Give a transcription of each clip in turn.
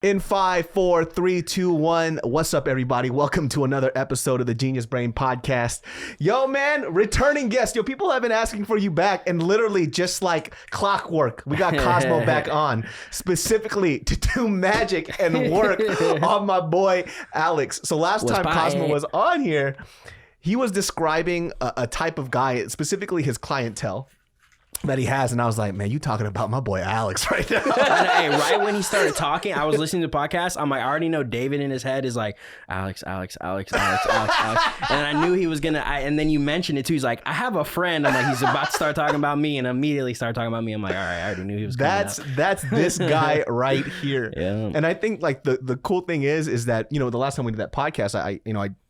In 5, 4, 3, 2, 1. What's up, everybody? Welcome to another episode of the GeniusBrainPodcast. Yo, man, returning guest. Yo, people have been asking for you back, and literally just like clockwork, we got Kosmo back on specifically to do magic and work on my boy Alex. So last time Kosmo was on here, he was describing a type of guy, specifically his clientele that he has, and I was like, man, you talking about my boy Alex right now. Hey, right when he started talking, I was listening to the podcast. I'm like, I already know David in his head is like, Alex. And I knew he was gonna, and then you mentioned it too. He's like, I have a friend. I'm like, he's about to start talking about me, and immediately started talking about me. I'm like, all right, I already knew he was coming out. That's this guy right here. Yeah. And I think like the cool thing is that, you know, the last time we did that podcast,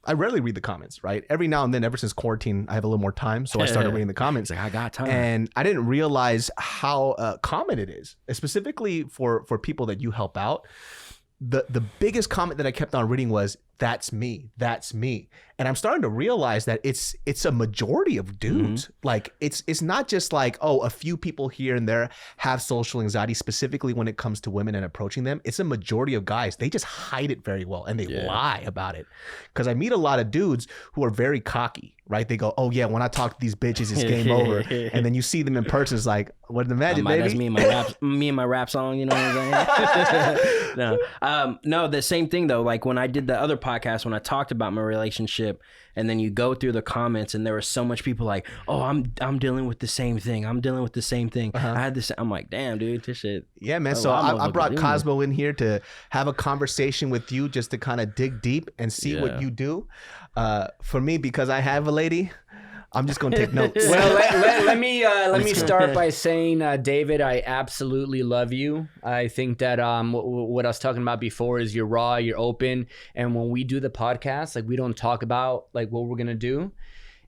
I rarely read the comments, right? Every now and then, ever since quarantine, I have a little more time. So I started reading the comments. It's like, I got time. And I didn't realize how common it is, specifically for people that you help out. The biggest comment that I kept on reading was, that's me. And I'm starting to realize that it's a majority of dudes. Mm-hmm. Like it's not just like, oh, a few people here and there have social anxiety, specifically when it comes to women and approaching them. It's a majority of guys. They just hide it very well and they lie about it. Because I meet a lot of dudes who are very cocky, right? They go, oh yeah, when I talk to these bitches, it's game over. And then you see them in person, it's like, what the magic, baby? That's me and my rap song, you know what I'm saying? No, the same thing though. Like when I did the other podcast, when I talked about my relationship, and then you go through the comments, and there were so much people like, "Oh, I'm dealing with the same thing. I'm dealing with the same thing. I had this." I'm like, "Damn, dude, this shit." Yeah, man. So I brought Kosmo in here to have a conversation with you, just to kind of dig deep and see what you do. For me, because I have a lady, I'm just gonna take notes. Well, let me start by saying, David, I absolutely love you. I think that what I was talking about before is you're raw, you're open, and when we do the podcast, like we don't talk about like what we're gonna do.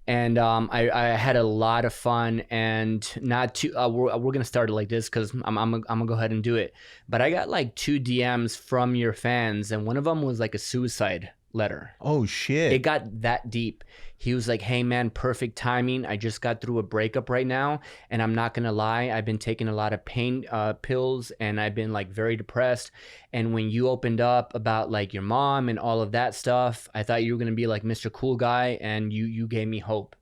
And I had a lot of fun, and not too. We're gonna start it like this because I'm gonna go ahead and do it. But I got like 2 DMs from your fans, and one of them was like a suicide letter. Oh shit. It got that deep. He was like, hey man, perfect timing. I just got through a breakup right now, and I'm not gonna lie, I've been taking a lot of pain pills, and I've been like very depressed. And when you opened up about like your mom and all of that stuff, I thought you were gonna be like Mr. Cool Guy, and you gave me hope.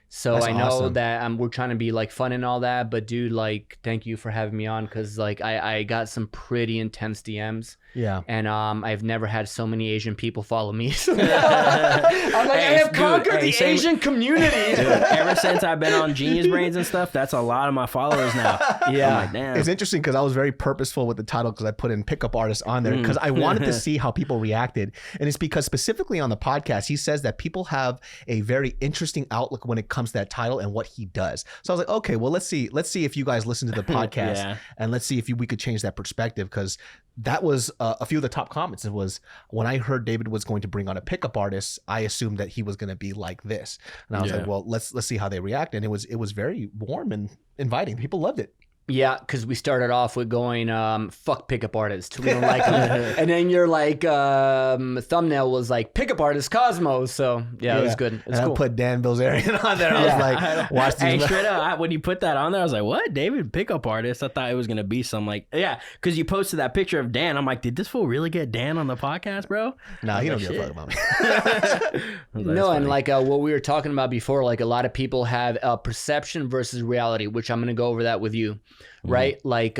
So that's I know awesome. That we're trying to be like fun and all that, but dude, like, thank you for having me on, because like I got some pretty intense DMs. Yeah. And I've never had so many Asian people follow me. I'm like, I have conquered the Asian community. Dude, ever since I've been on Genius Brains and stuff, that's a lot of my followers now. Yeah. I'm like, damn. It's interesting because I was very purposeful with the title, because I put in pickup artist on there because I wanted to see how people reacted. And it's because specifically on the podcast, he says that people have a very interesting outlook when it comes to that title and what he does. So I was like, okay, well, let's see if you guys listen to the podcast and let's see if we could change that perspective, because that was a few of the top comments. It was, when I heard David was going to bring on a pickup artist, I assumed that he was going to be like this. And I was like, well, let's see how they react. And it was very warm and inviting. People loved it. Yeah, because we started off with going, fuck pickup artists. We don't like them. And then your like thumbnail was like pickup artist Kosmo. So yeah, it was good. It's cool. I put Dan Bilzerian on there. I was like, watch these. Hey, straight up, when you put that on there, I was like, what? David pickup artist? I thought it was gonna be some like, because you posted that picture of Dan. I'm like, did this fool really get Dan on the podcast, bro? Nah, he don't give a fuck about me. No, and like what we were talking about before, like a lot of people have perception versus reality, which I'm gonna go over that with you. Right? Like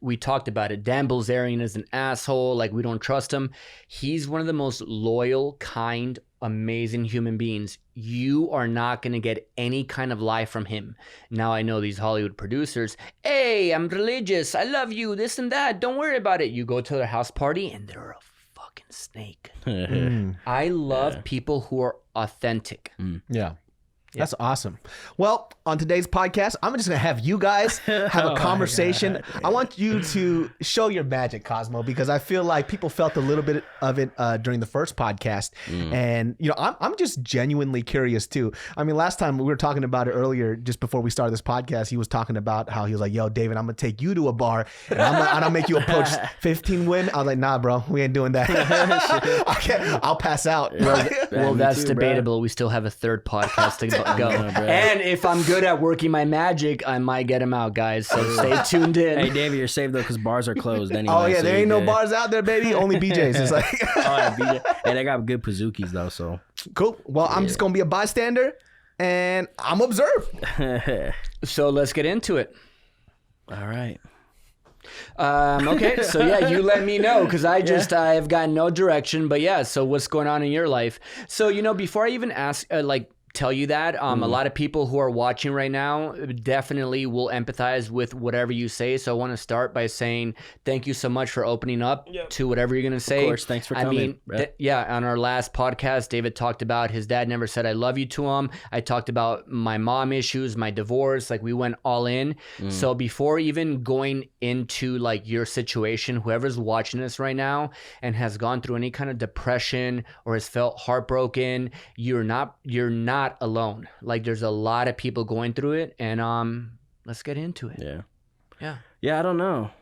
we talked about it. Dan Bilzerian is an asshole. Like, we don't trust him. He's one of the most loyal, kind, amazing human beings. You are not going to get any kind of lie from him. Now, I know these Hollywood producers, hey, I'm religious, I love you, this and that, don't worry about it. You go to their house party and they're a fucking snake. I love people who are authentic. Yeah. That's awesome. Well, on today's podcast, I'm just going to have you guys have a conversation. I want you to show your magic, Kosmo, because I feel like people felt a little bit of it during the first podcast. And, you know, I'm just genuinely curious too. I mean, last time we were talking about it earlier, just before we started this podcast, he was talking about how he was like, yo, David, I'm going to take you to a bar and I'm going to make you approach 15 women. I was like, nah, bro, we ain't doing that. I'll pass out. Well, that's debatable. Bro. We still have a third podcast to Go. And if I'm good at working my magic, I might get him out, guys. So stay tuned in. Hey, David, you're safe though because bars are closed anyway. Oh yeah, so there ain't you're no good. bars out there, baby. Only BJ's. It's like Oh, yeah, BJ. Hey, they got good pazookies though. So cool. Well, I'm just gonna be a bystander, and I'm observe. So let's get into it. all right. Okay, so yeah, you let me know because I've got no direction. But yeah, so what's going on in your life? So before I even ask, tell you that a lot of people who are watching right now definitely will empathize with whatever you say. So I want to start by saying thank you so much for opening up to whatever you're gonna say. Of course, thanks for coming. On our last podcast, David talked about his dad never said I love you to him. I talked about my mom issues, my divorce, like we went all in. So before even going into like your situation, whoever's watching this right now and has gone through any kind of depression or has felt heartbroken, you're not alone. Like there's a lot of people going through it, and let's get into it. Yeah, I don't know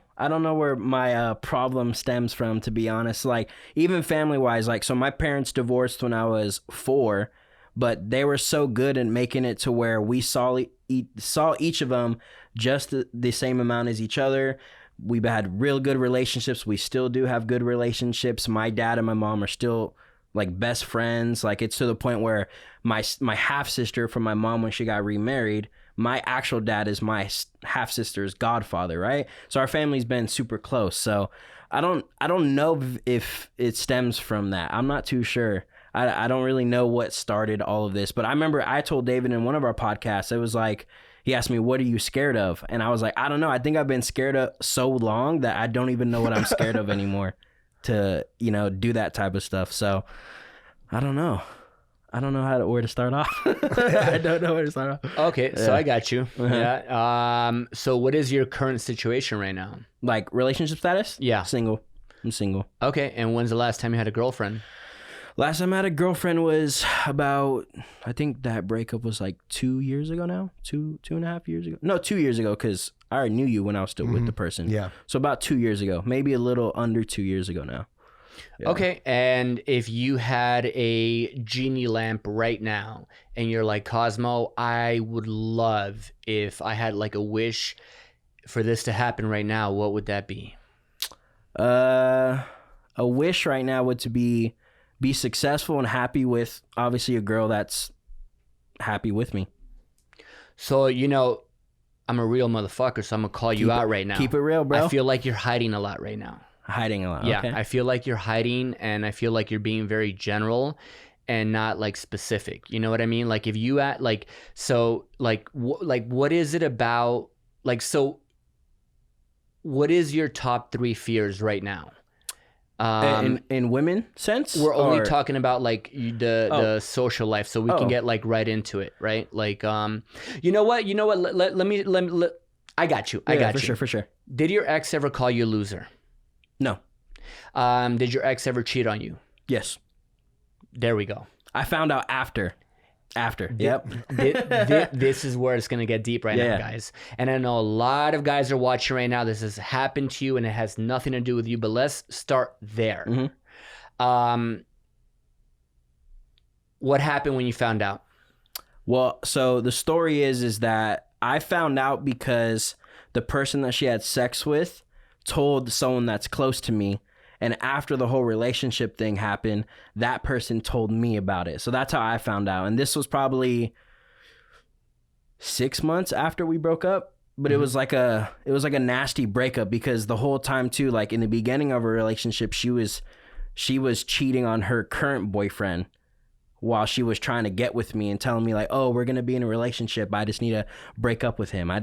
where my problem stems from, to be honest. Like even family wise, like so my parents divorced when I was 4, but they were so good at making it to where we saw each of them just the same amount as each other. We've had real good relationships. We still do have good relationships. My dad and my mom are still like best friends. Like it's to the point where my half sister from my mom, when she got remarried, my actual dad is my half sister's godfather, right? So our family's been super close. So I don't know if it stems from that. I'm not too sure. I don't really know what started all of this, but I remember I told David in one of our podcasts, it was like, he asked me, what are you scared of? And I was like, I don't know. I think I've been scared of so long that I don't even know what I'm scared of anymore to, do that type of stuff. So I don't know. I don't know where to start off. I don't know where to start off. Okay, so I got you. Yeah. So what is your current situation right now? Like relationship status? Yeah. Single. I'm single. Okay, and when's the last time you had a girlfriend? Last time I had a girlfriend was about, I think that breakup was like 2 years ago now. 2.5 years ago. No, 2 years ago, because I already knew you when I was still with the person. Yeah. So about 2 years ago, maybe a little under 2 years ago now. Yeah. Okay, and if you had a genie lamp right now and you're like, Cosmo, I would love if I had like a wish for this to happen right now, what would that be? A wish right now would to be successful and happy with obviously a girl that's happy with me. So, I'm a real motherfucker, so I'm gonna call you out right now. Keep it real, bro. I feel like you're hiding a lot right now. Hiding a lot. Yeah, okay. I feel like you're hiding, and I feel like you're being very general and not like specific. You know what I mean? Like if you what is it about? Like, so what is your top 3 fears right now? In women sense? We're only talking about like the social life, so we can get like right into it, right? Like, you know what? Let me. I got you. I got you. For sure. Did your ex ever call you a loser? No. Did your ex ever cheat on you? Yes. There we go. I found out after. Yep. This is where it's going to get deep right now, guys. And I know a lot of guys are watching right now. This has happened to you and it has nothing to do with you, but let's start there. Mm-hmm. What happened when you found out? Well, so the story is that I found out because the person that she had sex with told someone that's close to me. And after the whole relationship thing happened, that person told me about it. So that's how I found out. And this was probably 6 months after we broke up. But it was like a nasty breakup because the whole time too, like in the beginning of a relationship, she was cheating on her current boyfriend while she was trying to get with me and telling me like, oh, we're going to be in a relationship. I just need to break up with him. I'm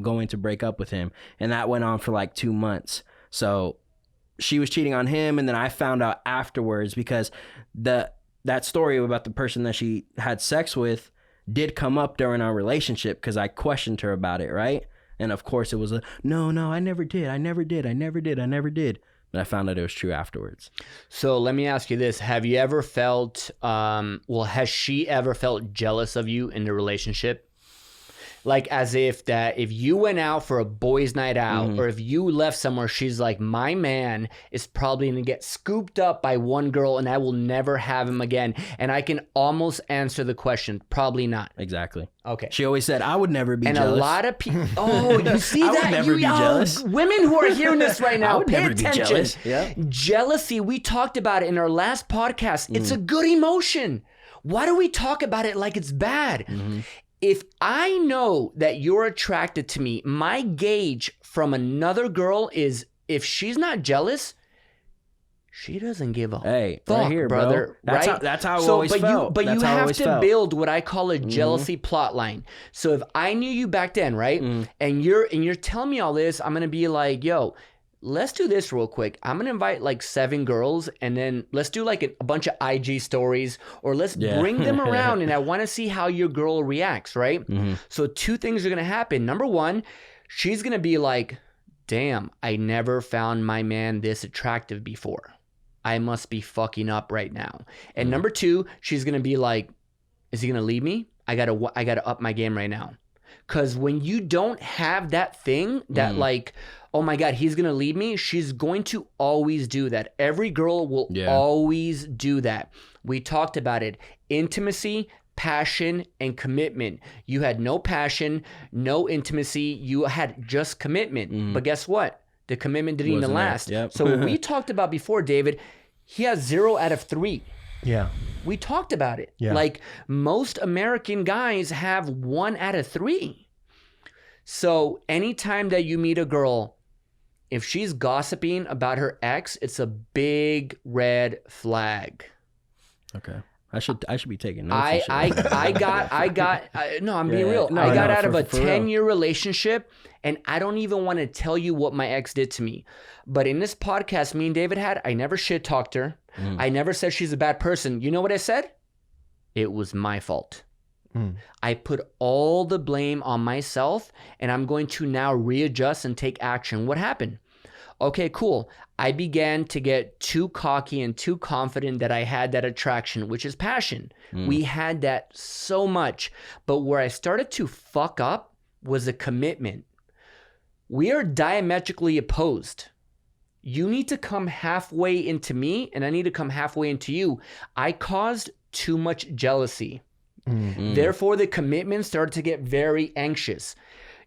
going to break up with him. And that went on for like 2 months. So she was cheating on him, and then I found out afterwards because that story about the person that she had sex with did come up during our relationship because I questioned her about it, right? And of course it was no, I never did. But I found out it was true afterwards. So let me ask you this. Have you ever felt, has she ever felt jealous of you in the relationship? like as if that if you went out for a boys' night out or if you left somewhere, she's like, my man is probably gonna get scooped up by one girl and I will never have him again. And I can almost answer the question, probably not. Exactly. Okay. She always said, I would never be jealous. And a lot of people, you see I that? would never be jealous. Women who are hearing this right now, I would pay never attention. be jealous. Yeah. Jealousy, we talked about it in our last podcast. It's a good emotion. Why do we talk about it like it's bad? If I know that you're attracted to me, my gauge from another girl is if she's not jealous, she doesn't give a fuck, right here, brother. Bro. That's how I always felt. But That's you how I have always to felt. build what I call a jealousy plot line. So if I knew you back then, right, and you're telling me all this, I'm gonna be like, yo, let's do this real quick. I'm gonna invite like 7 girls, and then let's do like a bunch of IG stories, or let's bring them around, and I want to see how your girl reacts, right? So 2 things are gonna happen. Number 1, she's gonna be like, damn, I never found my man this attractive before. I must be fucking up right now. And number 2, she's gonna be like, is he gonna leave me? I gotta up my game right now. Cause when you don't have that thing that like, oh my God, he's gonna leave me, she's going to always do that. Every girl will always do that. We talked about it. Intimacy, passion, and commitment. You had no passion, no intimacy, you had just commitment. But guess what? The commitment didn't even last. Yep. So we talked about before, David, he has 0 out of 3. Yeah. We talked about it. Yeah. Like most American guys have 1 out of 3. So anytime that you meet a girl, if she's gossiping about her ex, it's a big red flag. Okay. I should be taking notes. I'm being real. No, I got no, out of a for real. 10-year relationship, and I don't even want to tell you what my ex did to me. But in this podcast me and David had, I never shit talked her. I never said she's a bad person. You know what I said? It was my fault. I put all the blame on myself, and I'm going to now readjust and take action. What happened? Okay, cool. I began to get too cocky and too confident that I had that attraction, which is passion. We had that so much. But where I started to fuck up was a commitment. We are diametrically opposed. You need to come halfway into me, and I need to come halfway into you. I caused too much jealousy. Therefore, the commitment started to get very anxious.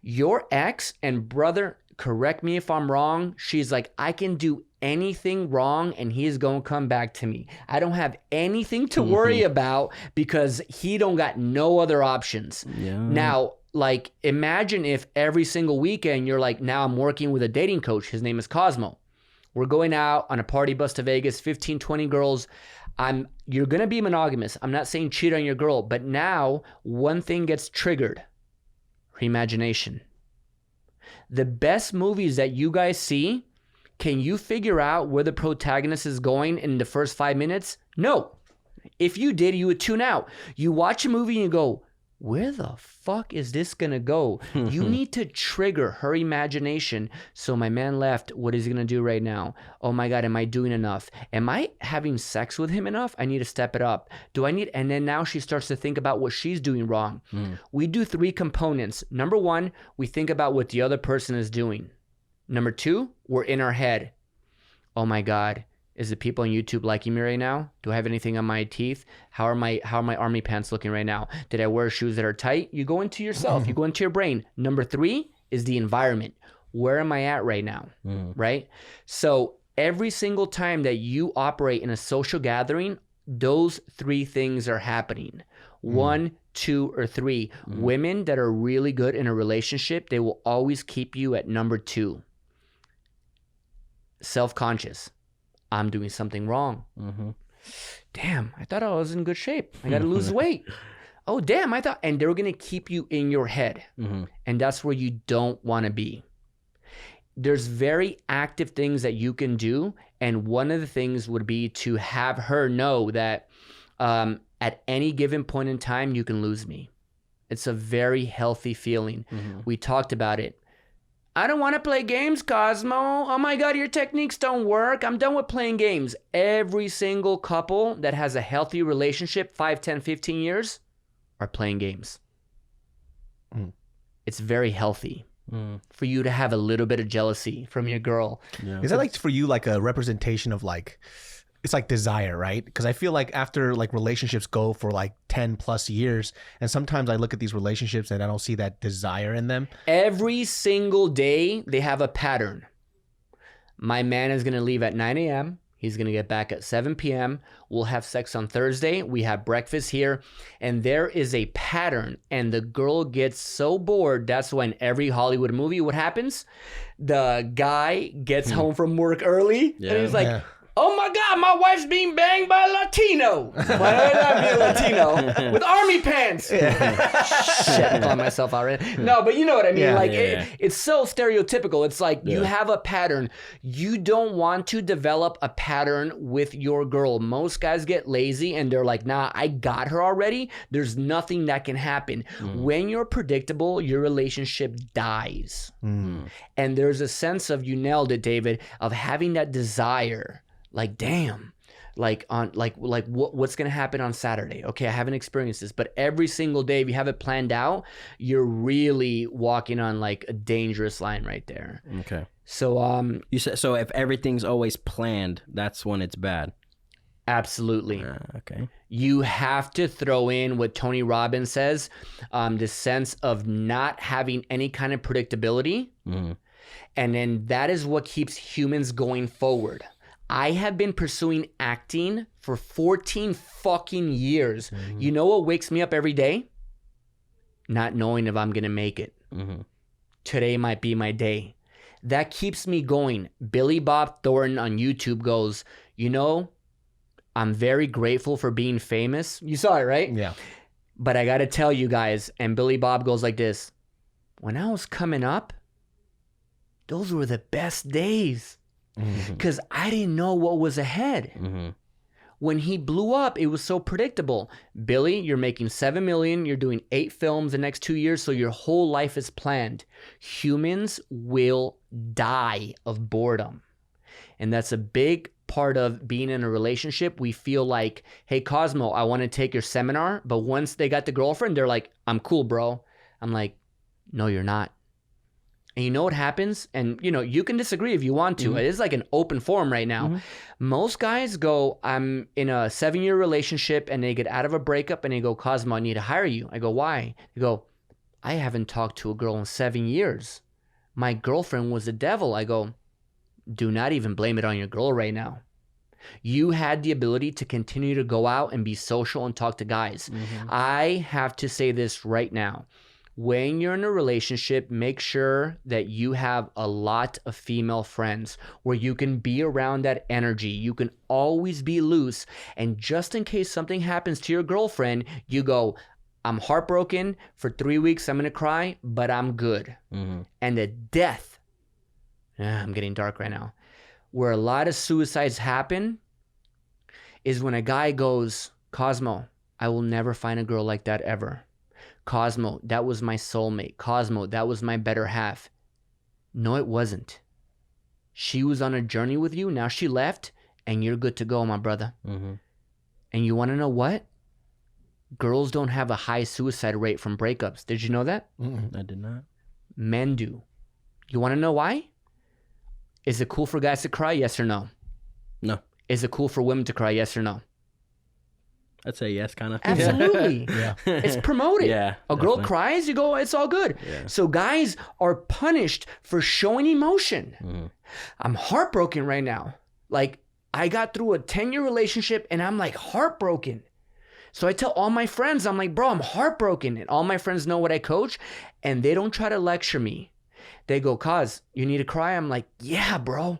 Your ex, and brother, correct me if I'm wrong, she's like, I can do anything wrong and he's gonna come back to me. I don't have anything to worry about because he don't got no other options. Now, like, imagine if every single weekend you're like, now I'm working with a dating coach. His name is Kosmo. We're going out on a party bus to Vegas, 15, 20 girls. You're going to be monogamous. I'm not saying cheat on your girl, but now one thing gets triggered. Reimagination. The best movies that you guys see, can you figure out where the protagonist is going in the first 5 minutes? No. If you did, you would tune out. You watch a movie and you go, where the fuck is this gonna go? You need to trigger her imagination. So my man left. What is he gonna do right now? Oh my God, am I doing enough? Am I having sex with him enough? I need to step it up. And then now she starts to think about what she's doing wrong. We do 3 components. Number 1, we think about what the other person is doing. Number 2, we're in our head. Oh my God. Is the people on YouTube liking me right now? Do I have anything on my teeth? How are my army pants looking right now? Did I wear shoes that are tight? You go into yourself. You go into your brain. Number 3 is the environment. Where am I at right now? Right? So every single time that you operate in a social gathering, those 3 things are happening. 1, 2, or 3. Women that are really good in a relationship, they will always keep you at number 2. Self-conscious. I'm doing something wrong. Damn, I thought I was in good shape. I got to lose weight. Oh, damn, and they're going to keep you in your head. And that's where you don't want to be. There's very active things that you can do. And one of the things would be to have her know that at any given point in time, you can lose me. It's a very healthy feeling. We talked about it. I don't want to play games, Cosmo. Oh my God, your techniques don't work. I'm done with playing games. Every single couple that has a healthy relationship, 5, 10, 15 years, are playing games. it's very healthy for you to have a little bit of jealousy from your girl. Yeah. Is that like for you like a representation of like, it's like desire, right? Because I feel like after like relationships go for like 10 plus years, and sometimes I look at these relationships and I don't see that desire in them. Every single day they have a pattern. My man is going to leave at 9 a.m. He's going to get back at 7 p.m. We'll have sex on Thursday. We have breakfast here. And there is a pattern. And the girl gets so bored. That's when every Hollywood movie, what happens? The guy gets home from work early. And he's like, oh my God, my wife's being banged by a Latino. Why not be a Latino? With army pants. Shit, I'm calling myself out right. No, but you know what I mean. It's so stereotypical. It's like you have a pattern. You don't want to develop a pattern with your girl. Most guys get lazy and they're like, nah, I got her already. There's nothing that can happen. When you're predictable, your relationship dies. And there's a sense of, you nailed it, David, of having that desire. Like, damn, like what's going to happen on Saturday? Okay, I haven't experienced this, but every single day, if you have it planned out, you're really walking on like a dangerous line right there. Okay. So, you said, so if everything's always planned, that's when it's bad. Absolutely. Okay. You have to throw in what Tony Robbins says, the sense of not having any kind of predictability. And then that is what keeps humans going forward. I have been pursuing acting for 14 fucking years. You know what wakes me up every day? Not knowing if I'm going to make it. Today might be my day. That keeps me going. Billy Bob Thornton on YouTube goes, you know, I'm very grateful for being famous. You saw it, right? Yeah. But I got to tell you guys, and Billy Bob goes like this, when I was coming up, those were the best days. Because I didn't know what was ahead. When he blew up, it was so predictable. Billy, you're making $7 million. You're doing 8 films the next 2 years, so your whole life is planned. Humans will die of boredom. And that's a big part of being in a relationship. We feel like, hey, Cosmo, I want to take your seminar. But once they got the girlfriend, they're like, I'm cool, bro. I'm like, no, you're not. And you know what happens? And, you know, you can disagree if you want to. It is like an open forum right now. Most guys go, I'm in a 7-year relationship, and they get out of a breakup and they go, Cosmo, I need to hire you. I go, why? They go, I haven't talked to a girl in 7 years. My girlfriend was the devil. I go, do not even blame it on your girl right now. You had the ability to continue to go out and be social and talk to guys. I have to say this right now. When you're in a relationship, make sure that you have a lot of female friends where you can be around that energy. You can always be loose. And just in case something happens to your girlfriend, you go, I'm heartbroken. For 3 weeks, I'm going to cry, but I'm good. And the death, I'm getting dark right now, where a lot of suicides happen is when a guy goes, Cosmo, I will never find a girl like that ever. Cosmo, that was my soulmate. Cosmo, that was my better half. No, it wasn't. She was on a journey with you. Now she left, and you're good to go, my brother. And you want to know what? Girls don't have a high suicide rate from breakups. Did you know that? I did not. Men do. You want to know why? Is it cool for guys to cry? Yes or no? No. Is it cool for women to cry? Yes or no? I'd say yes, kind of. Absolutely. It's promoted. Yeah. A girl cries, you go, it's all good. So guys are punished for showing emotion. I'm heartbroken right now. Like, I got through a 10-year relationship and I'm like heartbroken. So I tell all my friends, I'm like, bro, I'm heartbroken. And all my friends know what I coach, and they don't try to lecture me. They go, Cos, you need to cry? I'm like, yeah, bro.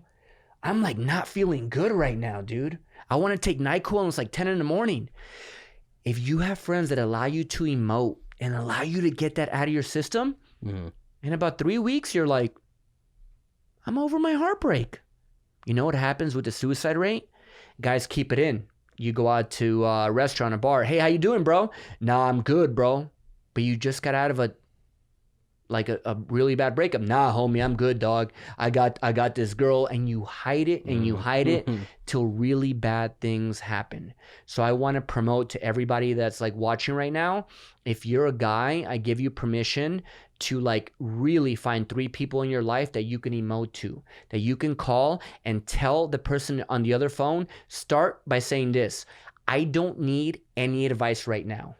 I'm like not feeling good right now, dude. I want to take NyQuil and it's like 10 in the morning. If you have friends that allow you to emote and allow you to get that out of your system, in about 3 weeks, you're like, I'm over my heartbreak. You know what happens with the suicide rate? Guys keep it in. You go out to a restaurant, a bar. Hey, how you doing, bro? Nah, I'm good, bro. But you just got out of a really bad breakup. Nah, homie, I'm good, dog. I got this girl, and you hide it and you hide it till really bad things happen. So I want to promote to everybody that's like watching right now. If you're a guy, I give you permission to like really find 3 people in your life that you can emote to, that you can call and tell the person on the other phone. Start by saying this: I don't need any advice right now.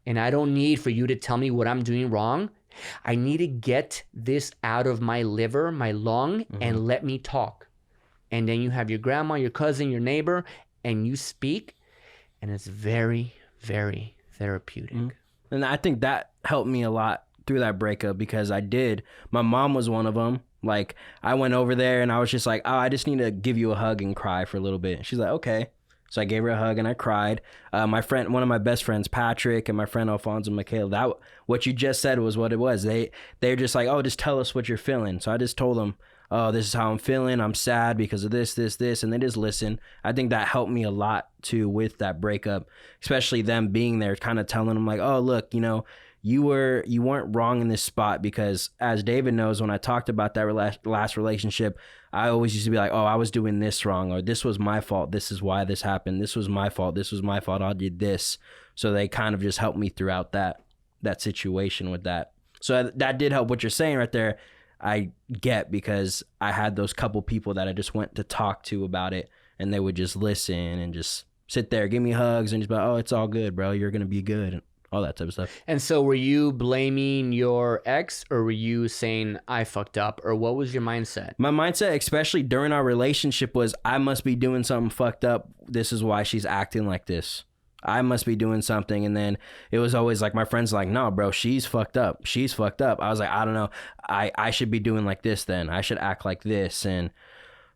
And I don't need for you to tell me what I'm doing wrong. I need to get this out of my liver, my lung, and let me talk. And then you have your grandma, your cousin, your neighbor, and you speak. And it's very, very therapeutic. And I think that helped me a lot through that breakup, because my mom was one of them. Like, I went over there and I was just like, oh, I just need to give you a hug and cry for a little bit. She's like, okay. So I gave her a hug and I cried. My friend, one of my best friends, Patrick, and my friend Alfonso and Michaela, what you just said was what it was. They're just like, oh, just tell us what you're feeling. So I just told them, oh, this is how I'm feeling. I'm sad because of this, and they just listen. I think that helped me a lot too with that breakup, especially them being there, kind of telling them like, oh, look, you weren't wrong in this spot, because as David knows, when I talked about that last relationship, I always used to be like, oh, I was doing this wrong, or this was my fault. This is why this happened. This was my fault. I did this. So they kind of just helped me throughout that situation with that. So that did help. What you're saying right there, I get, because I had those couple people that I just went to talk to about it, and they would just listen and just sit there, give me hugs, and just be like, oh, it's all good, bro. You're going to be good, and all that type of stuff. And so were you blaming your ex, or were you saying I fucked up, or what was your mindset? My mindset, especially during our relationship, was I must be doing something fucked up. This is why she's acting like this. I must be doing something. And then it was always like, my friends like, no, bro, she's fucked up. I was like, I don't know. I should be doing like this then. I should act like this. And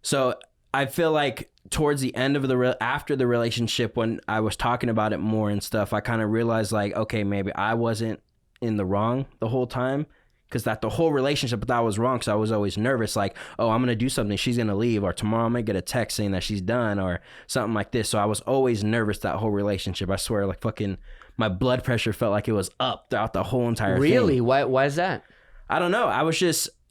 so I feel like towards the end of after the relationship, when I was talking about it more and stuff, I kind of realized like, okay, maybe I wasn't in the wrong the whole time. Because the whole relationship, that was wrong. Because I was always nervous, like, oh, I'm going to do something, she's going to leave, or tomorrow I'm going to get a text saying that she's done, or something like this. So I was always nervous that whole relationship. I swear, like, fucking my blood pressure felt like it was up throughout the whole entire thing. Really? Why is that? I don't know.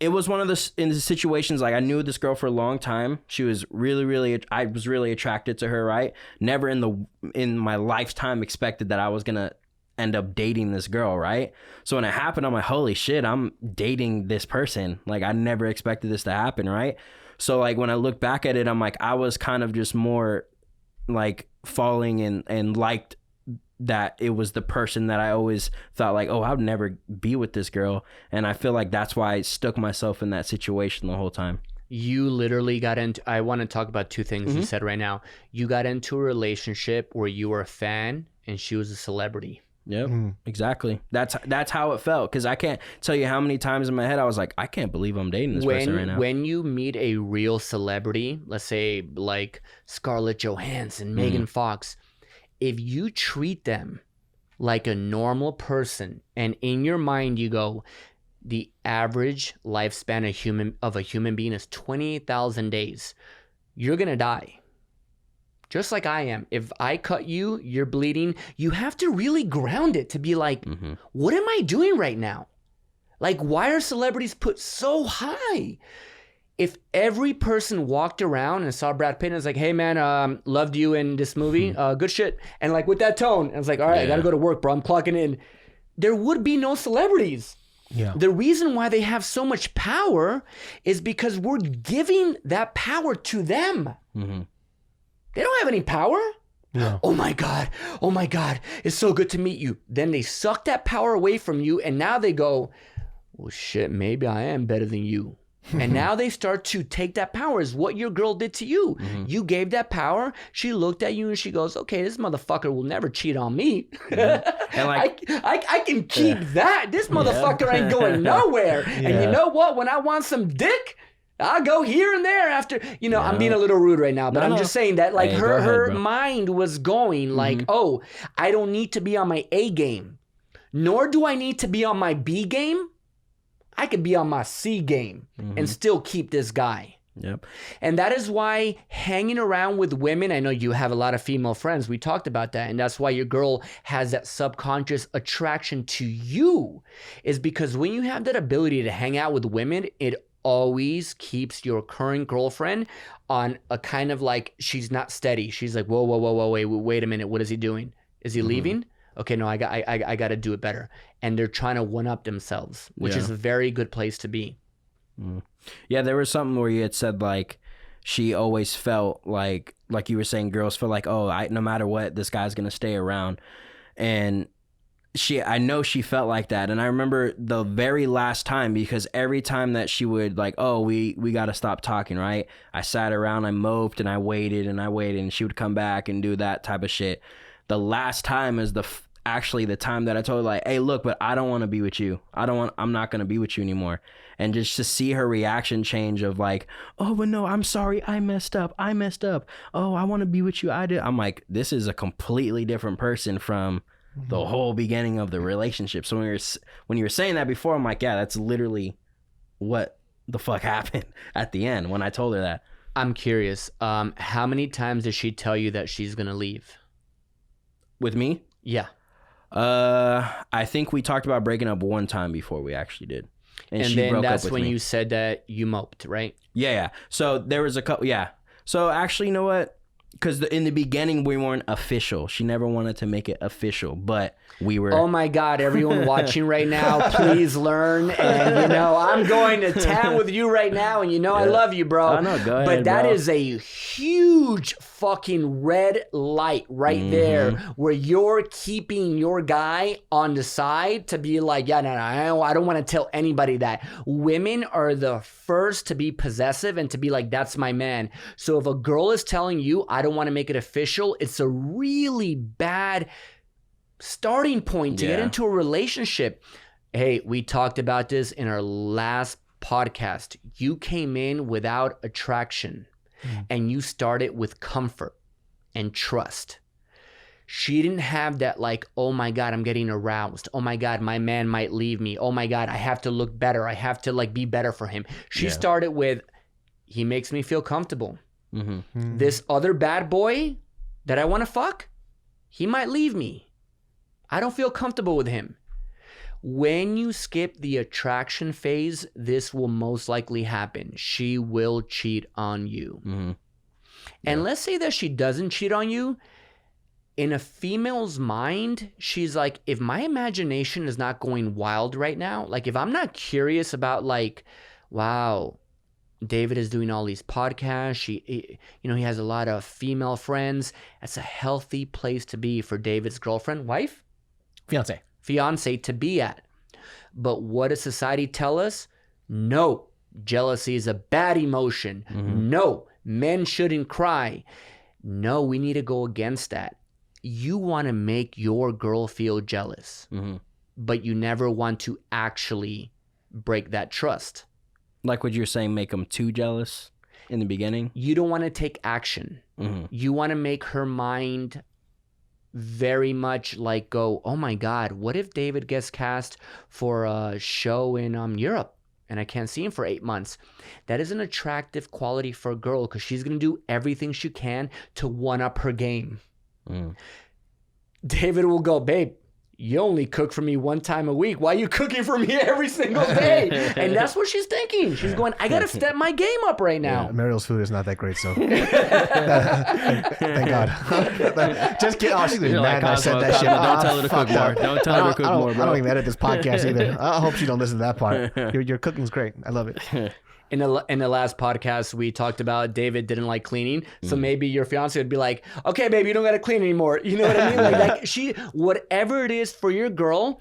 It was one of the situations, like, I knew this girl for a long time. She was I was really attracted to her, right? Never in my lifetime expected that I was going to end up dating this girl, right? So when it happened, I'm like, holy shit, I'm dating this person. Like, I never expected this to happen, right? So like, when I look back at it, I'm like, I was kind of just more like falling and liked that it was the person that I always thought like, oh, I would never be with this girl. And I feel like that's why I stuck myself in that situation the whole time. You literally got into, I want to talk about 2 things you said right now. You got into a relationship where you were a fan and she was a celebrity. Yep, exactly. That's how it felt, because I can't tell you how many times in my head I was like, I can't believe I'm dating this person right now. When you meet a real celebrity, let's say like Scarlett Johansson, Megan Fox, if you treat them like a normal person, and in your mind you go, the average lifespan of a human being is 28,000 days, you're gonna die. Just like I am. If I cut you, you're bleeding. You have to really ground it to be like, what am I doing right now? Like, why are celebrities put so high? If every person walked around and saw Brad Pitt and was like, hey man, loved you in this movie, good shit. And like with that tone, I was like, all right, I gotta go to work, bro. I'm clocking in. There would be no celebrities. Yeah. The reason why they have so much power is because we're giving that power to them. They don't have any power. Yeah. Oh my God, it's so good to meet you. Then they suck that power away from you, and now they go, well shit, maybe I am better than you. And now they start to take that power, is what your girl did to you. You gave that power. She looked at you and she goes, okay, this motherfucker will never cheat on me. And like, I can keep that. This motherfucker ain't going nowhere. And you know what? When I want some dick, I'll go here and there after, I'm being a little rude right now, but I'm just saying that like her mind was going like, oh, I don't need to be on my A game, nor do I need to be on my B game. I could be on my C game and still keep this guy. Yep. And that is why hanging around with women, I know you have a lot of female friends. We talked about that. And that's why your girl has that subconscious attraction to you, is because when you have that ability to hang out with women, it always keeps your current girlfriend on a kind of like, she's not steady. She's like, whoa, wait a minute. What is he doing? Is he leaving? okay, no, I got to do it better. And they're trying to one up themselves, which is a very good place to be. Yeah, there was something where you had said like she always felt like you were saying girls feel like, oh, no matter what, this guy's gonna stay around. And I know she felt like that. And I remember the very last time, because every time that she would like, oh, we got to stop talking, right? I sat around, I moped, and I waited, and she would come back and do that type of shit. The last time is actually the time that I told her like, hey, look, but I don't want to be with you. I'm not going to be with you anymore. And just to see her reaction change of like, oh, but no, I'm sorry. I messed up. Oh, I want to be with you. I did. I'm like, this is a completely different person from the whole beginning of the relationship. So when you were saying that before, I'm like, yeah, that's literally what the fuck happened at the end when I told her that. I'm curious. How many times did she tell you that she's going to leave? With me? Yeah. I think we talked about breaking up one time before we actually did. And she then broke that's up with when me. you said that you moped, right? Yeah. So there was a couple. Yeah. So actually, you know what? Because in the beginning, we weren't official. She never wanted to make it official, but we were. Oh my God, everyone watching right now, please learn. And, I'm going to town with you right now. And, I love you, bro. Oh, no, go ahead, but that bro. is a huge fucking red light right there where you're keeping your guy on the side to be like, yeah, no, I don't want to tell anybody that. Women are the first to be possessive and to be like, that's my man. So if a girl is telling you, I don't want to make it official, it's a really bad starting point to get into a relationship. Hey, we talked about this in our last podcast. You came in without attraction and you started with comfort and trust. She didn't have that like, oh my God, I'm getting aroused. Oh my God, my man might leave me. Oh my God, I have to look better. I have to like be better for him. She started with, he makes me feel comfortable. This other bad boy that I want to fuck, he might leave me. I don't feel comfortable with him. When you skip the attraction phase, this will most likely happen. She will cheat on you. And let's say that she doesn't cheat on you. In a female's mind, she's like, if my imagination is not going wild right now, like if I'm not curious about like, wow, David is doing all these podcasts. He has a lot of female friends. That's a healthy place to be for David's girlfriend, wife? Fiance to be at. But what does society tell us? No, jealousy is a bad emotion. No, men shouldn't cry. No, we need to go against that. You want to make your girl feel jealous, but you never want to actually break that trust. Like what you're saying, make them too jealous in the beginning? You don't want to take action. You want to make her mind very much like go, oh my God, what if David gets cast for a show in Europe and I can't see him for 8 months? That is an attractive quality for a girl because she's going to do everything she can to one up her game. David will go, babe, you only cook for me one time a week. Why are you cooking for me every single day? And that's what she's thinking. She's going, I got to step my game up right now. Yeah, Mariel's food is not that great, so. Thank God. Just kidding. Oh, she's going to be mad that I said that shit. Don't tell her to cook more. Don't tell her to cook more, bro. I don't even edit this podcast either. I hope she don't listen to that part. Your cooking's great. I love it. In the last podcast, we talked about David didn't like cleaning. So maybe your fiance would be like, okay, baby, you don't got to clean anymore. You know what I mean? Like whatever it is for your girl,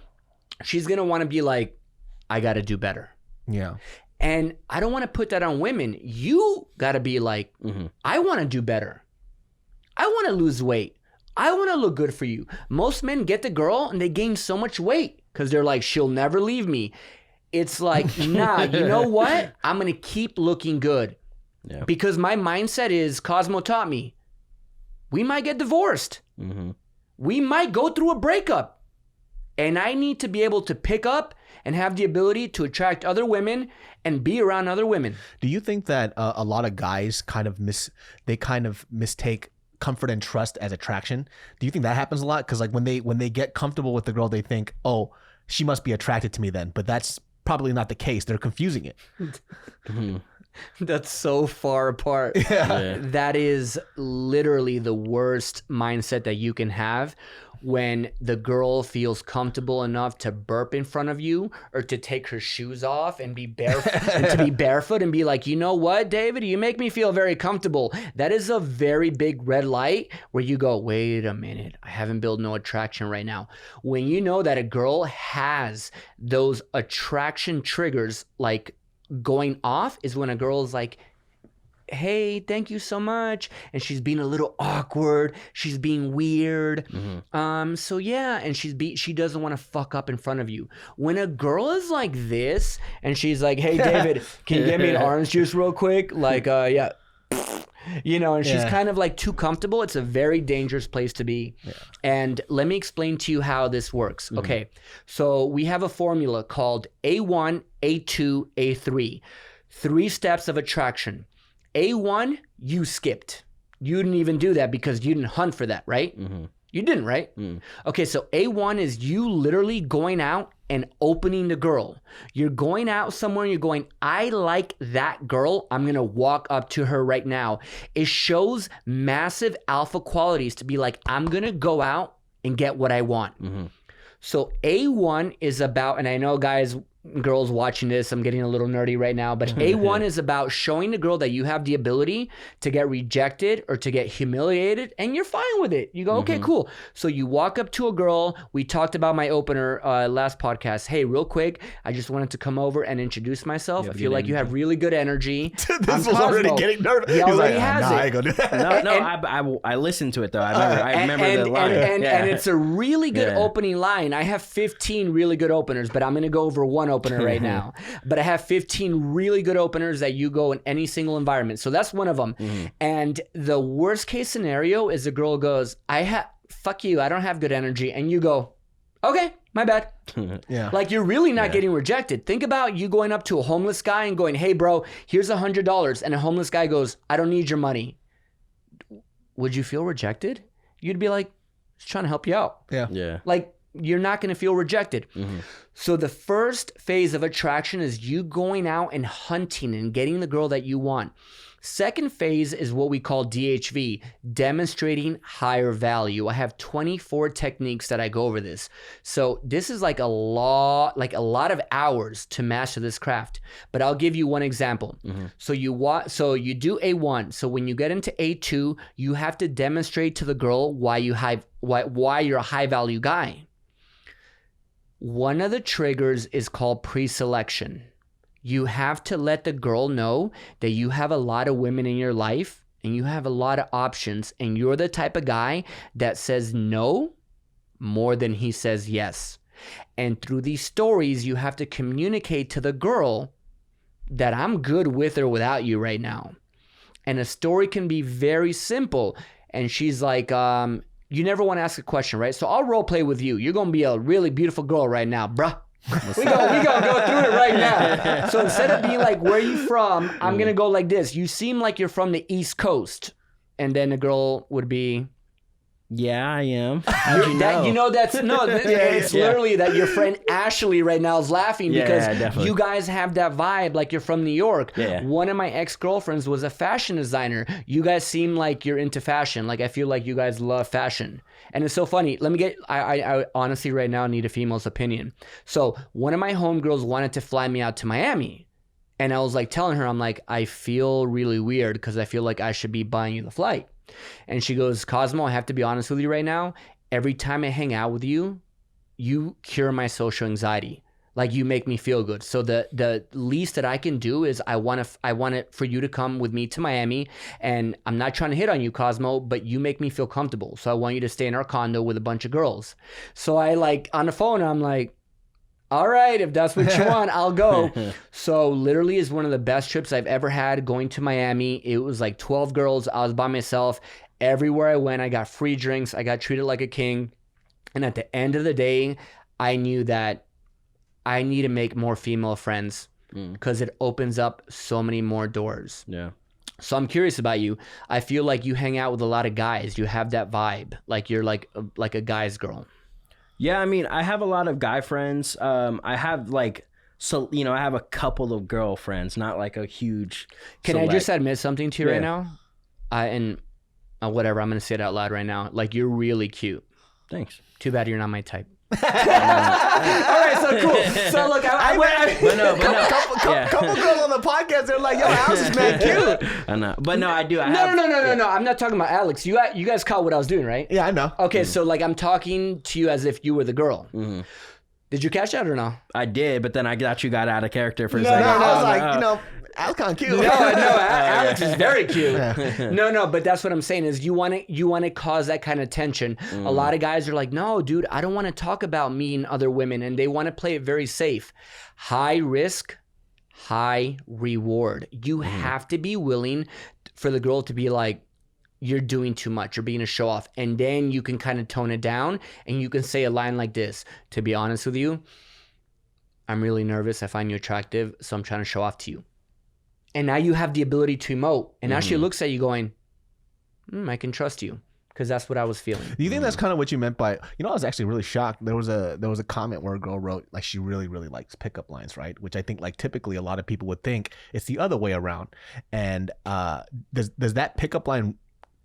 she's going to want to be like, I got to do better. Yeah. And I don't want to put that on women. You got to be like, I want to do better. I want to lose weight. I want to look good for you. Most men get the girl and they gain so much weight because they're like, she'll never leave me. It's like, nah, you know what? I'm going to keep looking good. Yeah. Because my mindset is, Kosmo taught me, we might get divorced. We might go through a breakup. And I need to be able to pick up and have the ability to attract other women and be around other women. Do you think that a lot of guys kind of mistake comfort and trust as attraction? Do you think that happens a lot? Because like when they get comfortable with the girl, they think, oh, she must be attracted to me then. But that's probably not the case. They're confusing it. That's so far apart. Yeah. That is literally the worst mindset that you can have, when the girl feels comfortable enough to burp in front of you, or to take her shoes off and be barefoot and to be barefoot and be like, you know what, David, you make me feel very comfortable. That is a very big red light where you go, wait a minute, I haven't built no attraction right now. When you know that a girl has those attraction triggers like going off, is when a girl is like, hey, thank you so much, and she's being a little awkward, she's being weird, so yeah, and she doesn't want to fuck up in front of you. When a girl is like this and she's like, hey David, can you get me an orange juice real quick, like yeah, you know, and she's kind of like too comfortable, it's a very dangerous place to be. And let me explain to you how this works. Okay, so we have a formula called A1, A2, A3, 3 steps of attraction. A1, you skipped. You didn't even do that because you didn't hunt for that, right? You didn't, right? Okay, so A1 is you literally going out and opening the girl. You're going out somewhere and you're going, I like that girl. I'm going to walk up to her right now. It shows massive alpha qualities to be like, I'm going to go out and get what I want. So A1 is about, and I know guys, girls watching this, I'm getting a little nerdy right now, but A1 is about showing the girl that you have the ability to get rejected or to get humiliated, and you're fine with it. You go, okay, cool. So you walk up to a girl. We talked about my opener last podcast. Hey, real quick, I just wanted to come over and introduce myself. I feel like you have really good energy. This was already getting nervous. He already has it. I ain't gonna do that. I listened to it though. I remember the line. And it's a really good opening line. I have 15 really good openers, but I'm gonna go over one opener right now. But I have 15 really good openers that you go in any single environment. So that's one of them. And the worst case scenario is the girl goes, fuck you, I don't have good energy. And you go, okay, my bad. Like you're really not getting rejected. Think about you going up to a homeless guy and going, hey bro, here's $100. And a homeless guy goes, I don't need your money. Would you feel rejected? You'd be like, just trying to help you out. Like, you're not going to feel rejected. So the first phase of attraction is you going out and hunting and getting the girl that you want. Second phase is what we call DHV, demonstrating higher value. I have 24 techniques that I go over this. So this is like a lot of hours to master this craft. But I'll give you one example. So you do A1. So when you get into A2, you have to demonstrate to the girl why you're a high value guy. One of the triggers is called pre-selection. You have to let the girl know that you have a lot of women in your life and you have a lot of options, and you're the type of guy that says no more than he says yes. And through these stories, you have to communicate to the girl that I'm good with or without you right now. And a story can be very simple. And she's like, you never want to ask a question, right? So I'll role play with you. You're going to be a really beautiful girl right now, bruh. We gonna go through it right now. So instead of being like, where are you from? I'm going to go like this. You seem like you're from the East Coast. And then the girl would be, yeah, I am. It's literally that your friend Ashley right now is laughing because you guys have that vibe like you're from New York. One of my ex-girlfriends was a fashion designer. You guys seem like you're into fashion. Like I feel like you guys love fashion. And it's so funny. I honestly right now need a female's opinion. So one of my homegirls wanted to fly me out to Miami. And I was like telling her, I'm like, I feel really weird because I feel like I should be buying you the flight. And she goes, Cosmo, I have to be honest with you right now. Every time I hang out with you, you cure my social anxiety. Like you make me feel good. So the least that I can do is I want it for you to come with me to Miami. And I'm not trying to hit on you, Cosmo, but you make me feel comfortable. So I want you to stay in our condo with a bunch of girls. So I like on the phone, I'm like, all right, if that's what you want, I'll go. So literally is one of the best trips I've ever had going to Miami. It was like 12 girls. I was by myself. Everywhere I went, I got free drinks. I got treated like a king. And at the end of the day, I knew that I need to make more female friends because it opens up so many more doors. So I'm curious about you. I feel like you hang out with a lot of guys. You have that vibe. Like you're like a guy's girl. Yeah, I mean, I have a lot of guy friends. I have like So, you know, I have a couple of girlfriends, not like a huge. Can I just admit something to you right now? Whatever, I'm going to say it out loud right now. Like, you're really cute. Thanks. Too bad you're not my type. All right, so cool. So look, couple girls on the podcast, they're like, "Yo, Alex is mad cute." I know, but no, I do. No. I'm not talking about Alex. You guys caught what I was doing, right? Yeah, I know. Okay, so like I'm talking to you as if you were the girl. Mm-hmm. Did you catch that or no? I did, but then I got out of character for a No, second. I was like, you know, Alex kind of cute. No, Alex is very cute. No, but that's what I'm saying is you want to cause that kind of tension. A lot of guys are like, no, dude, I don't want to talk about me and other women, and they want to play it very safe. High risk, high reward. You have to be willing for the girl to be like, you're doing too much, you're being a show off, and then you can kind of tone it down, and you can say a line like this: to be honest with you, I'm really nervous, I find you attractive, so I'm trying to show off to you. And now you have the ability to emote. And now she looks at you going, I can trust you. Because that's what I was feeling. Do you think that's kind of what you meant by, you know, I was actually really shocked. There was a comment where a girl wrote, like, she really, really likes pickup lines, right? Which I think, like, typically a lot of people would think it's the other way around. And does that pickup line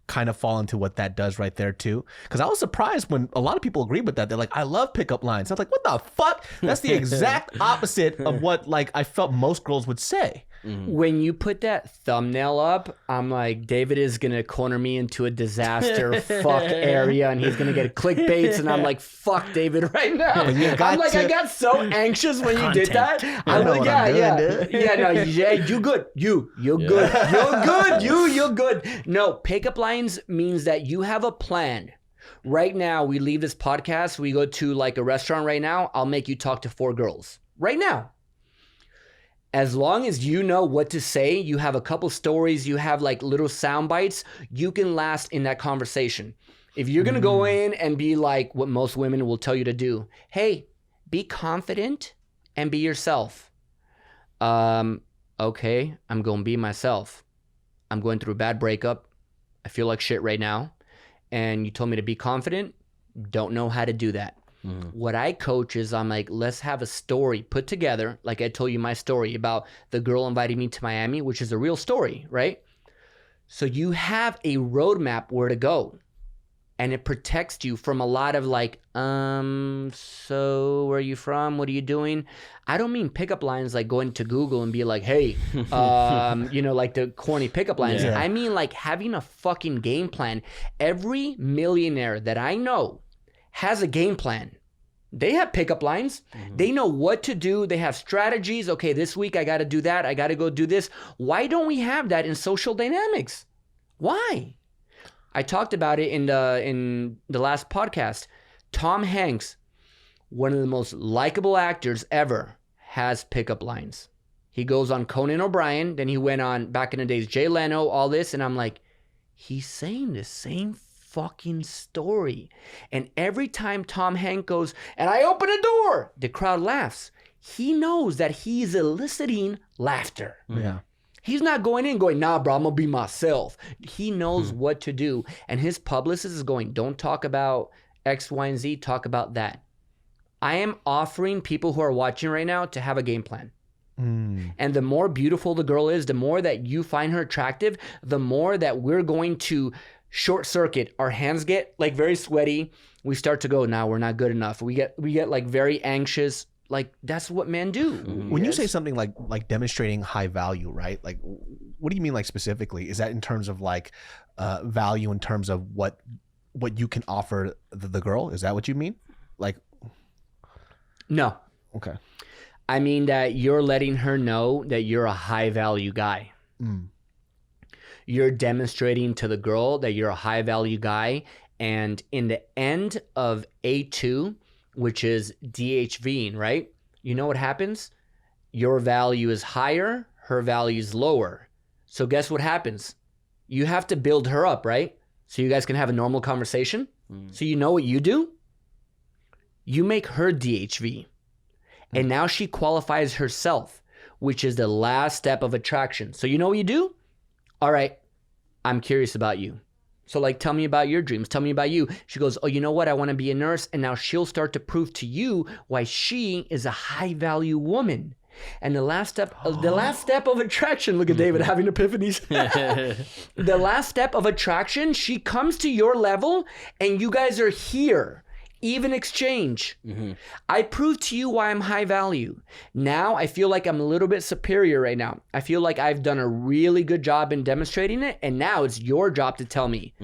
kind of fall into what that does right there too? Because I was surprised when a lot of people agree with that. They're like, I love pickup lines. I was like, what the fuck? That's the exact opposite of what, like, I felt most girls would say. When you put that thumbnail up, I'm like, David is going to corner me into a disaster fuck area, and he's going to get clickbaits, and I'm like, fuck David right now. I got so anxious when you did that. I'm like, you good. You're good. You're good. No, pickup lines means that you have a plan. Right now, we leave this podcast, we go to like a restaurant right now, I'll make you talk to 4 girls. Right now. As long as you know what to say, you have a couple stories, you have like little sound bites, you can last in that conversation. If you're going to go in and be like what most women will tell you to do, hey, be confident and be yourself. Okay, I'm going to be myself. I'm going through a bad breakup. I feel like shit right now. And you told me to be confident. Don't know how to do that. What I coach is I'm like, let's have a story put together. Like I told you my story about the girl inviting me to Miami, which is a real story, right? So you have a roadmap where to go. And it protects you from a lot of like, so where are you from? What are you doing? I don't mean pickup lines like going to Google and be like, hey, you know, like the corny pickup lines. Yeah. I mean like having a fucking game plan. Every millionaire that I know has a game plan. They have pickup lines. They know what to do. They have strategies. Okay, this week I got to do that. I got to go do this. Why don't we have that in social dynamics? Why? I talked about it in the last podcast. Tom Hanks, one of the most likable actors ever, has pickup lines. He goes on Conan O'Brien. Then he went on, back in the days, Jay Leno, all this. And I'm like, he's saying the same fucking story. And every time Tom Hanks goes, and I open a door, the crowd laughs. He knows that he's eliciting laughter. Yeah. He's not going in going, nah, bro, I'm going to be myself. He knows what to do. And his publicist is going, don't talk about X, Y, and Z, talk about that. I am offering people who are watching right now to have a game plan. And the more beautiful the girl is, the more that you find her attractive, the more that we're going to short circuit. Our hands get like very sweaty. We start to go, nah, we're not good enough. We get like very anxious. Like that's what men do. When you say something like demonstrating high value, right? Like, what do you mean, like specifically? Is that in terms of like value in terms of what you can offer the girl? Is that what you mean? Like, no. Okay. I mean that you're letting her know that you're a high value guy. You're demonstrating to the girl that you're a high value guy. And in the end of A2, which is DHVing, right? You know what happens? Your value is higher, her value is lower. So guess what happens? You have to build her up, right? So you guys can have a normal conversation. So you know what you do? You make her DHV. And now she qualifies herself, which is the last step of attraction. So you know what you do? All right, I'm curious about you. So like, tell me about your dreams. Tell me about you. She goes, oh, you know what? I want to be a nurse. And now she'll start to prove to you why she is a high value woman. And the last step of attraction, look at David having epiphanies. The last step of attraction, she comes to your level and you guys are here. Even exchange. I proved to you why I'm high value. Now I feel like I'm a little bit superior right now. I feel like I've done a really good job in demonstrating it, and now it's your job to tell me.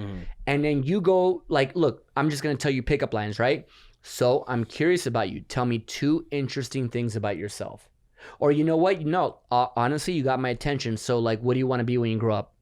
And then you go like, look, I'm just gonna tell you pickup lines, right? So I'm curious about you. Tell me 2 interesting things about yourself. Or you know what? No, honestly, you got my attention. So like, what do you want to be when you grow up?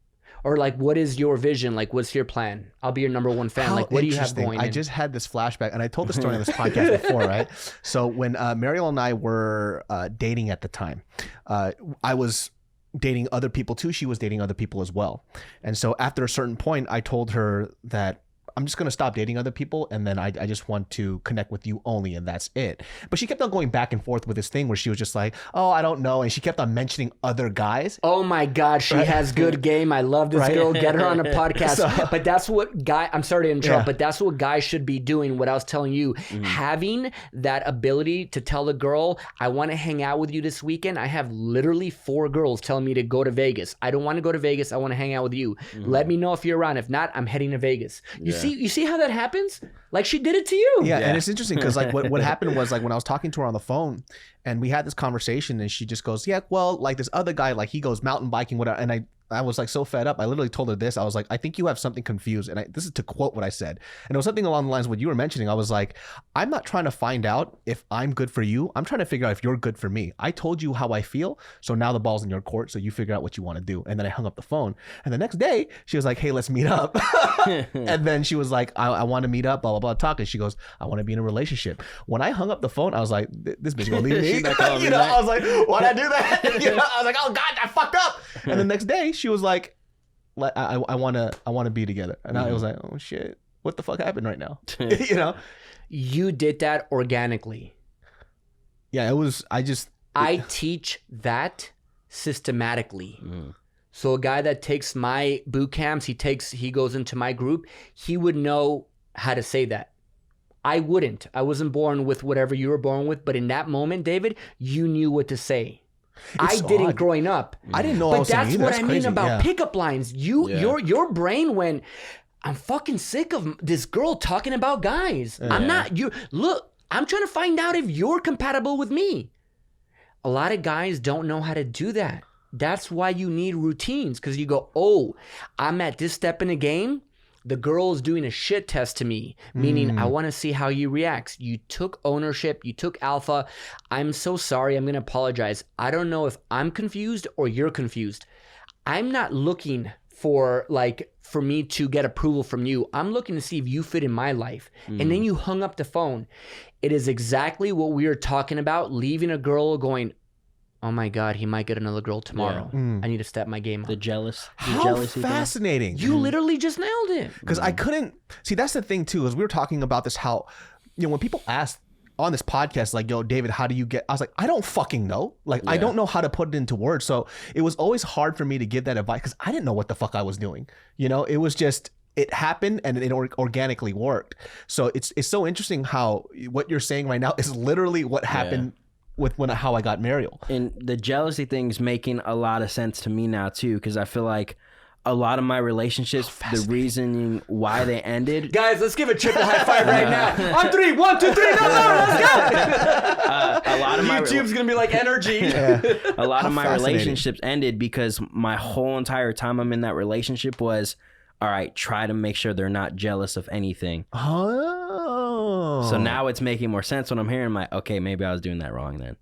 Or like, what is your vision? Like, what's your plan? I'll be your number 1 fan. How like, what do you have going? I just had this flashback, and I told the story on this podcast before, right? So when Mariel and I were dating at the time, I was dating other people too. She was dating other people as well. And so after a certain point, I told her that I'm just going to stop dating other people, and then I just want to connect with you only, and that's it. But she kept on going back and forth with this thing where she was just like, oh, I don't know. And she kept on mentioning other guys. Oh my God, she has good game. I love this girl. Get her on a podcast. But that's what I'm sorry to interrupt, but that's what guys should be doing, what I was telling you. Having that ability to tell the girl, I want to hang out with you this weekend. I have literally 4 girls telling me to go to Vegas. I don't want to go to Vegas. I want to hang out with you. Let me know if you're around. If not, I'm heading to Vegas. You see how that happens? Like she did it to you. Yeah. And it's interesting because like what happened was like when I was talking to her on the phone and we had this conversation and she just goes, yeah, well, like this other guy, like he goes mountain biking, whatever. And I was like so fed up. I literally told her this. I was like, I think you have something confused. And this is to quote what I said. And it was something along the lines of what you were mentioning. I was like, I'm not trying to find out if I'm good for you. I'm trying to figure out if you're good for me. I told you how I feel. So now the ball's in your court. So you figure out what you want to do. And then I hung up the phone. And the next day she was like, hey, let's meet up. And then she was like, I want to meet up, blah, blah, blah, talk. And she goes, I want to be in a relationship. When I hung up the phone, I was like, this bitch gonna leave me. You know, I was like, why'd I do that? You know, I was like, oh God, I fucked up. And the next day she was like, I want to be together. And I was like, oh shit, what the fuck happened right now? You know, you did that organically. Yeah, it was. I teach that systematically. So a guy that takes my boot camps, he goes into my group, he would know how to say that. I wouldn't. I wasn't born with whatever you were born with, but in that moment, David, you knew what to say. I didn't growing up. I didn't know. But that's what I mean about pickup lines. Your brain went, I'm fucking sick of this girl talking about guys. I'm not. Look, I'm trying to find out if you're compatible with me. A lot of guys don't know how to do that. That's why you need routines, because you go, oh, I'm at this step in the game. The girl is doing a shit test to me, meaning I want to see how you react. You took ownership. You took alpha. I'm so sorry. I'm going to apologize. I don't know if I'm confused or you're confused. I'm not looking for me to get approval from you. I'm looking to see if you fit in my life. And then you hung up the phone. It is exactly what we were talking about, leaving a girl going, oh my God, he might get another girl tomorrow. I need to step my game up. The How jealousy fascinating. You literally just nailed it. Because I couldn't see. That's the thing too, is we were talking about this, how, you know, when people ask on this podcast, like, yo, David, how do you get, I was like, I don't fucking know. Like, I don't know how to put it into words. So it was always hard for me to give that advice because I didn't know what the fuck I was doing. You know, it was just, it happened and it organically worked. So it's so interesting how what you're saying right now is literally what happened with how I got Mariel. And the jealousy thing's making a lot of sense to me now too, because I feel like a lot of my relationships, the reasoning why they ended. Guys, let's give a triple high five right now. On 3, 1, 2, 3, no, let's go. A lot of my YouTube's gonna be like energy. A lot of my relationships ended because my whole entire time I'm in that relationship was, all right, try to make sure they're not jealous of anything. Oh. So now it's making more sense when I'm hearing my, okay, maybe I was doing that wrong then.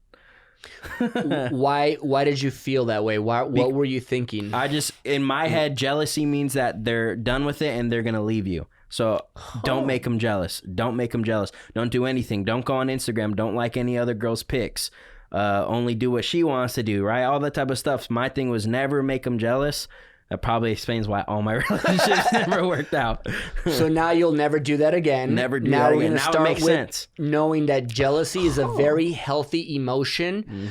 Why did you feel that way? What were you thinking? I just, in my head, jealousy means that they're done with it and they're going to leave you. So don't make them jealous. Don't make them jealous. Don't do anything. Don't go on Instagram. Don't like any other girl's pics. Only do what she wants to do, right? All that type of stuff. My thing was never make them jealous. That probably explains why all my relationships never worked out. So now you'll never do that again. Never do that again. Now it makes sense. Knowing that jealousy is a very healthy emotion.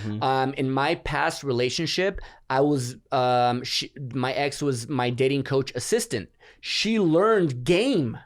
In my past relationship, I was my ex was my dating coach assistant. She learned game.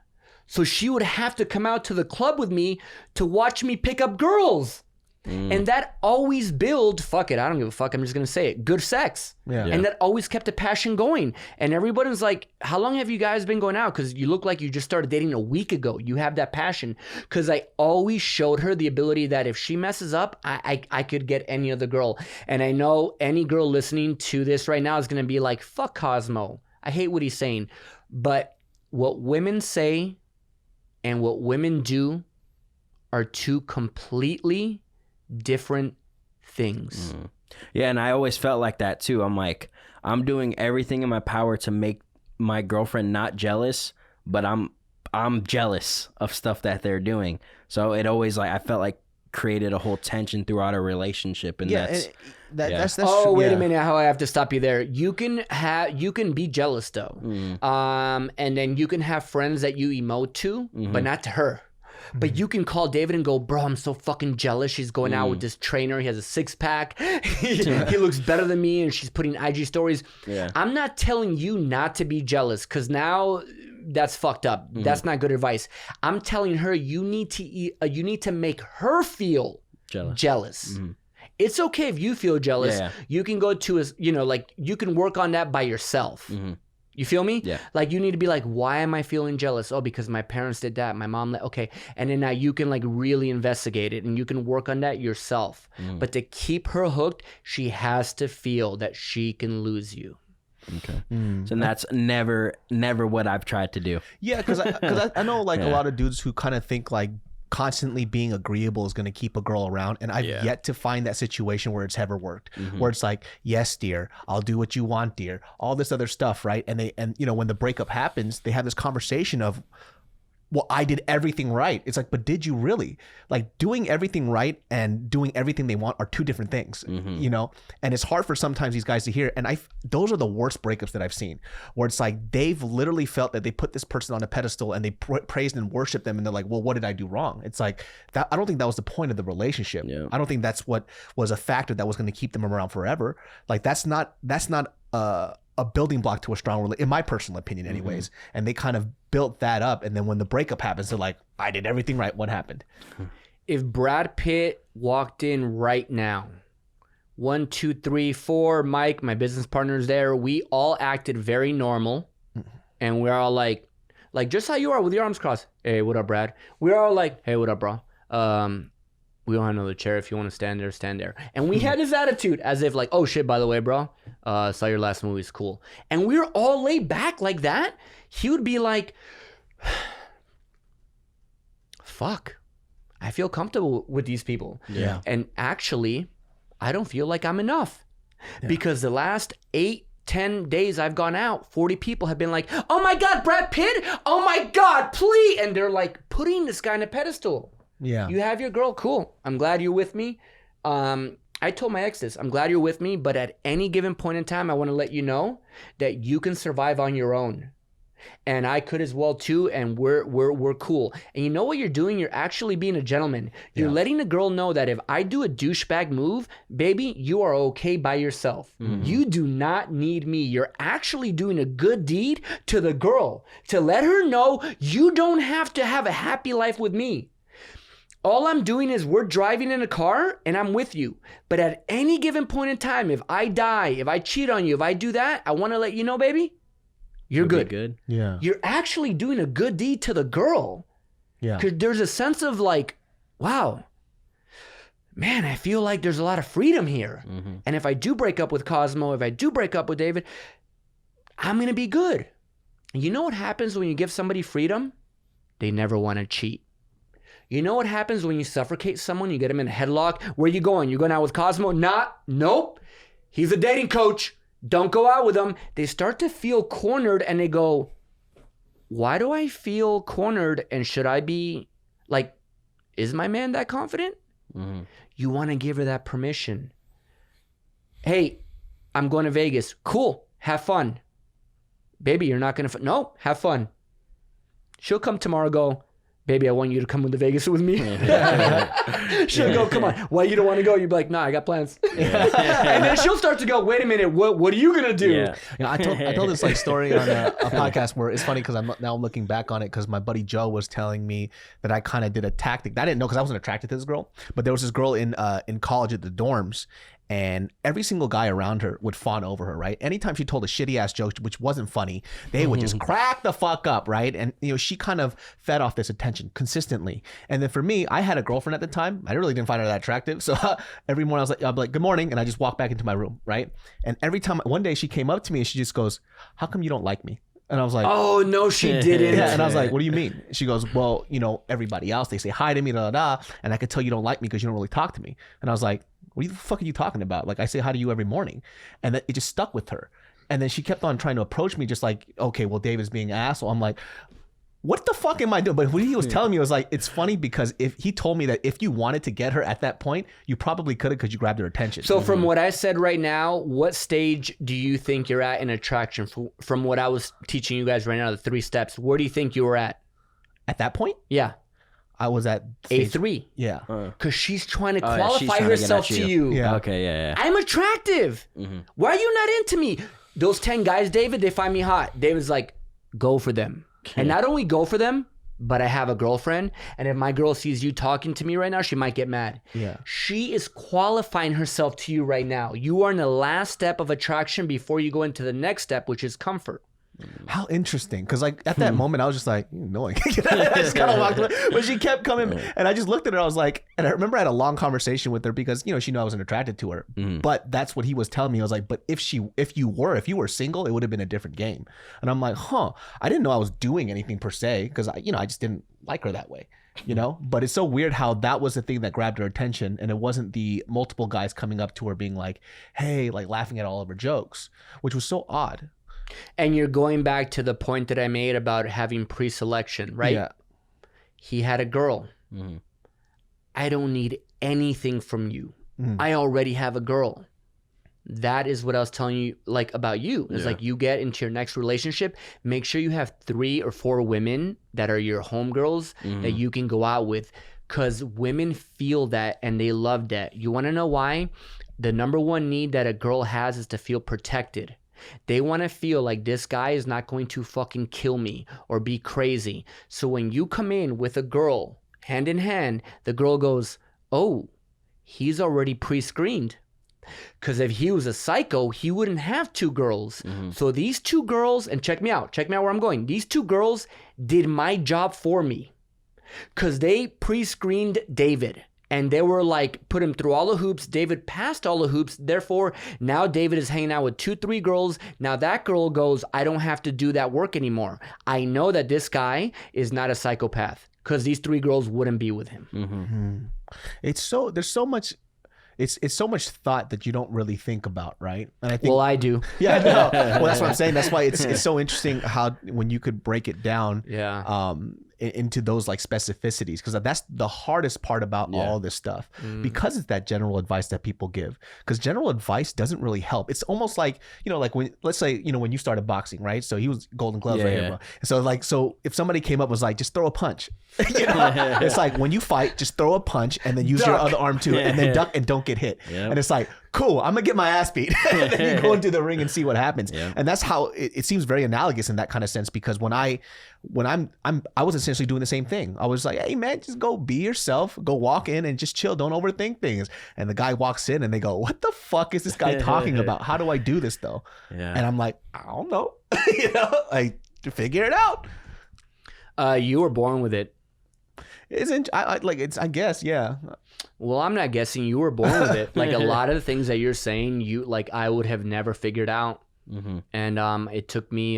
So she would have to come out to the club with me to watch me pick up girls. And that always built, fuck it, I don't give a fuck, I'm just going to say it, good sex. Yeah. And that always kept the passion going. And everybody's like, how long have you guys been going out? Because you look like you just started dating a week ago. You have that passion. Because I always showed her the ability that if she messes up, I could get any other girl. And I know any girl listening to this right now is going to be like, fuck Kosmo. I hate what he's saying. But what women say and what women do are two completely different things. Yeah, and I always felt like that too. I'm like, I'm doing everything in my power to make my girlfriend not jealous, but I'm jealous of stuff that they're doing. So it always, like, I felt like created a whole tension throughout our relationship, and that's oh, wait a minute, how I have to stop you there. You can be jealous though, and then you can have friends that you emote to, but not to her. But you can call David and go, bro, I'm so fucking jealous. She's going out with this trainer. He has a 6-pack. He looks better than me, and she's putting IG stories. Yeah. I'm not telling you not to be jealous, because now that's fucked up. That's not good advice. I'm telling her you need to make her feel jealous. It's okay if you feel jealous. Yeah. You can go to you can work on that by yourself. You feel me? Yeah. Like, you need to be like, why am I feeling jealous? Oh, because my parents did that. My mom, okay. And then now you can like really investigate it, and you can work on that yourself. But to keep her hooked, she has to feel that she can lose you. Okay. So that's never what I've tried to do. Yeah, because I know like a lot of dudes who kind of think like constantly being agreeable is going to keep a girl around, and I've yet to find that situation where it's ever worked, where it's like, yes dear, I'll do what you want dear, all this other stuff, right? And when the breakup happens, they have this conversation of, well, I did everything right. It's like, but did you really? Like, doing everything right and doing everything they want are two different things, And it's hard for sometimes these guys to hear. And those are the worst breakups that I've seen, where it's like they've literally felt that they put this person on a pedestal and they praised and worshiped them, and they're like, well, what did I do wrong? It's like that. I don't think that was the point of the relationship. Yeah. I don't think that's what was a factor that was going to keep them around forever. Like, that's not a building block to a strong relationship, in my personal opinion anyways. And they kind of built that up, and then when the breakup happens, they're like, I did everything right, what happened? If Brad Pitt walked in right now, 1, 2, 3, 4, Mike, my business partner's there, we all acted very normal, and we're all like just how you are with your arms crossed. Hey, what up, Brad? We're all like, hey, what up, bro? We don't have another chair. If you want to stand there, stand there. And we had this attitude as if like, oh shit, by the way, bro, saw your last movie, it's cool. And we were all laid back like that. He would be like, fuck, I feel comfortable with these people. Yeah. And actually, I don't feel like I'm enough. Yeah. Because the last 8-10 days I've gone out, 40 people have been like, oh my God, Brad Pitt, oh my God, please. And they're like putting this guy on a pedestal. Yeah. You have your girl, cool. I'm glad you're with me. I told my ex this, I'm glad you're with me, but at any given point in time, I want to let you know that you can survive on your own. And I could as well too, and we're cool. And you know what you're doing? You're actually being a gentleman. You're letting the girl know that if I do a douchebag move, baby, you are okay by yourself. You do not need me. You're actually doing a good deed to the girl to let her know you don't have to have a happy life with me. All I'm doing is we're driving in a car and I'm with you. But at any given point in time, if I die, if I cheat on you, if I do that, I want to let you know, baby, you're good. Yeah. You're actually doing a good deed to the girl. Yeah. Because there's a sense of like, wow, man, I feel like there's a lot of freedom here. And if I do break up with Kosmo, if I do break up with David, I'm going to be good. And you know what happens when you give somebody freedom? They never want to cheat. You know what happens when you suffocate someone? You get them in a headlock. Where you going? You going out with Kosmo? Nope. He's a dating coach. Don't go out with him. They start to feel cornered and they go, why do I feel cornered? And should I be like, is my man that confident? You want to give her that permission. Hey, I'm going to Vegas. Cool. Have fun. Baby, you're not going to... No, have fun. She'll come tomorrow, go, baby, I want you to come to Vegas with me. She'll go, come on. Why you don't want to go? You'd be like, nah, I got plans. And then she'll start to go, wait a minute, what are you going to do? You know, I told this like story on a podcast where it's funny because I'm looking back on it because my buddy Joe was telling me that I kind of did a tactic that I didn't know because I wasn't attracted to this girl, but there was this girl in college at the dorms. And every single guy around her would fawn over her, right? Anytime she told a shitty ass joke, which wasn't funny, they would just crack the fuck up, right? And you know, she kind of fed off this attention consistently. And then for me, I had a girlfriend at the time. I really didn't find her that attractive. So every morning I'd be like, good morning. And I just walked back into my room, right? And every time, one day she came up to me and she just goes, how come you don't like me? And I was like, oh, no, she didn't. Yeah. And I was like, what do you mean? She goes, well, you know, everybody else, they say hi to me, and I could tell you don't like me because you don't really talk to me. And I was like, what the fuck are you talking about? Like, I say hi to you every morning. And it just stuck with her. And then she kept on trying to approach me just like, okay, well, David's being an asshole. I'm like, what the fuck am I doing? But what he was telling me was like, it's funny because if he told me that if you wanted to get her at that point, you probably could have because you grabbed her attention. So from what I said right now, what stage do you think you're at in attraction? From what I was teaching you guys right now, the 3 steps, where do you think you were at? At that point? Yeah. I was at stage, A3. Yeah. Because she's trying to she's qualify trying to get herself at to you. you. Yeah. Okay, yeah. I'm attractive. Why are you not into me? Those 10 guys, David, they find me hot. David's like, go for them. And not only go for them, but I have a girlfriend. And if my girl sees you talking to me right now, she might get mad. Yeah. She is qualifying herself to you right now. You are in the last step of attraction before you go into the next step, which is comfort. How interesting. Because like at that moment, I was just like, annoying. I just kind of walked away. But she kept coming. And I just looked at her. I was like, and I remember I had a long conversation with her because, you know, she knew I wasn't attracted to her. But that's what he was telling me. I was like, but if you were single, it would have been a different game. And I'm like, I didn't know I was doing anything per se because I just didn't like her that way. You know, but it's so weird how that was the thing that grabbed her attention, and it wasn't the multiple guys coming up to her being like, hey, like laughing at all of her jokes, which was so odd. And you're going back to the point that I made about having pre-selection, right? Yeah. He had a girl. I don't need anything from you. I already have a girl. That is what I was telling you, like, about you. It's like you get into your next relationship, make sure you have 3 or 4 women that are your homegirls that you can go out with, because women feel that and they love that. You want to know why? The number one need that a girl has is to feel protected. They want to feel like this guy is not going to fucking kill me or be crazy. So when you come in with a girl, hand in hand, the girl goes, oh, he's already pre-screened. Because if he was a psycho, he wouldn't have 2 girls. So these 2 girls, and check me out where I'm going. These 2 girls did my job for me. Because they pre-screened David. And they were like, put him through all the hoops. David passed all the hoops. Therefore, now David is hanging out with 2-3 girls. Now that girl goes, I don't have to do that work anymore. I know that this guy is not a psychopath because these 3 girls wouldn't be with him. There's so much. It's so much thought that you don't really think about, right? And I think, Well, I do. yeah, no. Well, that's what I'm saying. That's why it's so interesting how when you could break it down, into those like specificities, because that's the hardest part about all this stuff, because it's that general advice that people give. Because general advice doesn't really help. It's almost like, you know, like when, let's say, you know, when you started boxing, right? So he was Golden Gloves right here, bro. So if somebody came up and was like, just throw a punch, you know, it's like when you fight, just throw a punch and then use your other arm too, and then duck and don't get hit. And it's like, cool, I'm gonna get my ass beat. And then you go into the ring and see what happens. And that's how it seems very analogous in that kind of sense, because when I was essentially doing the same thing. I was like, hey man, just go be yourself, go walk in and just chill, don't overthink things. And the guy walks in and they go, what the fuck is this guy talking about? How do I do this though? And I'm like, I don't know. You know, like, to figure it out. You were born with it. I guess, yeah. Well, I'm not guessing. You were born with it. Like a lot of the things that you're saying, I would have never figured out. And it took me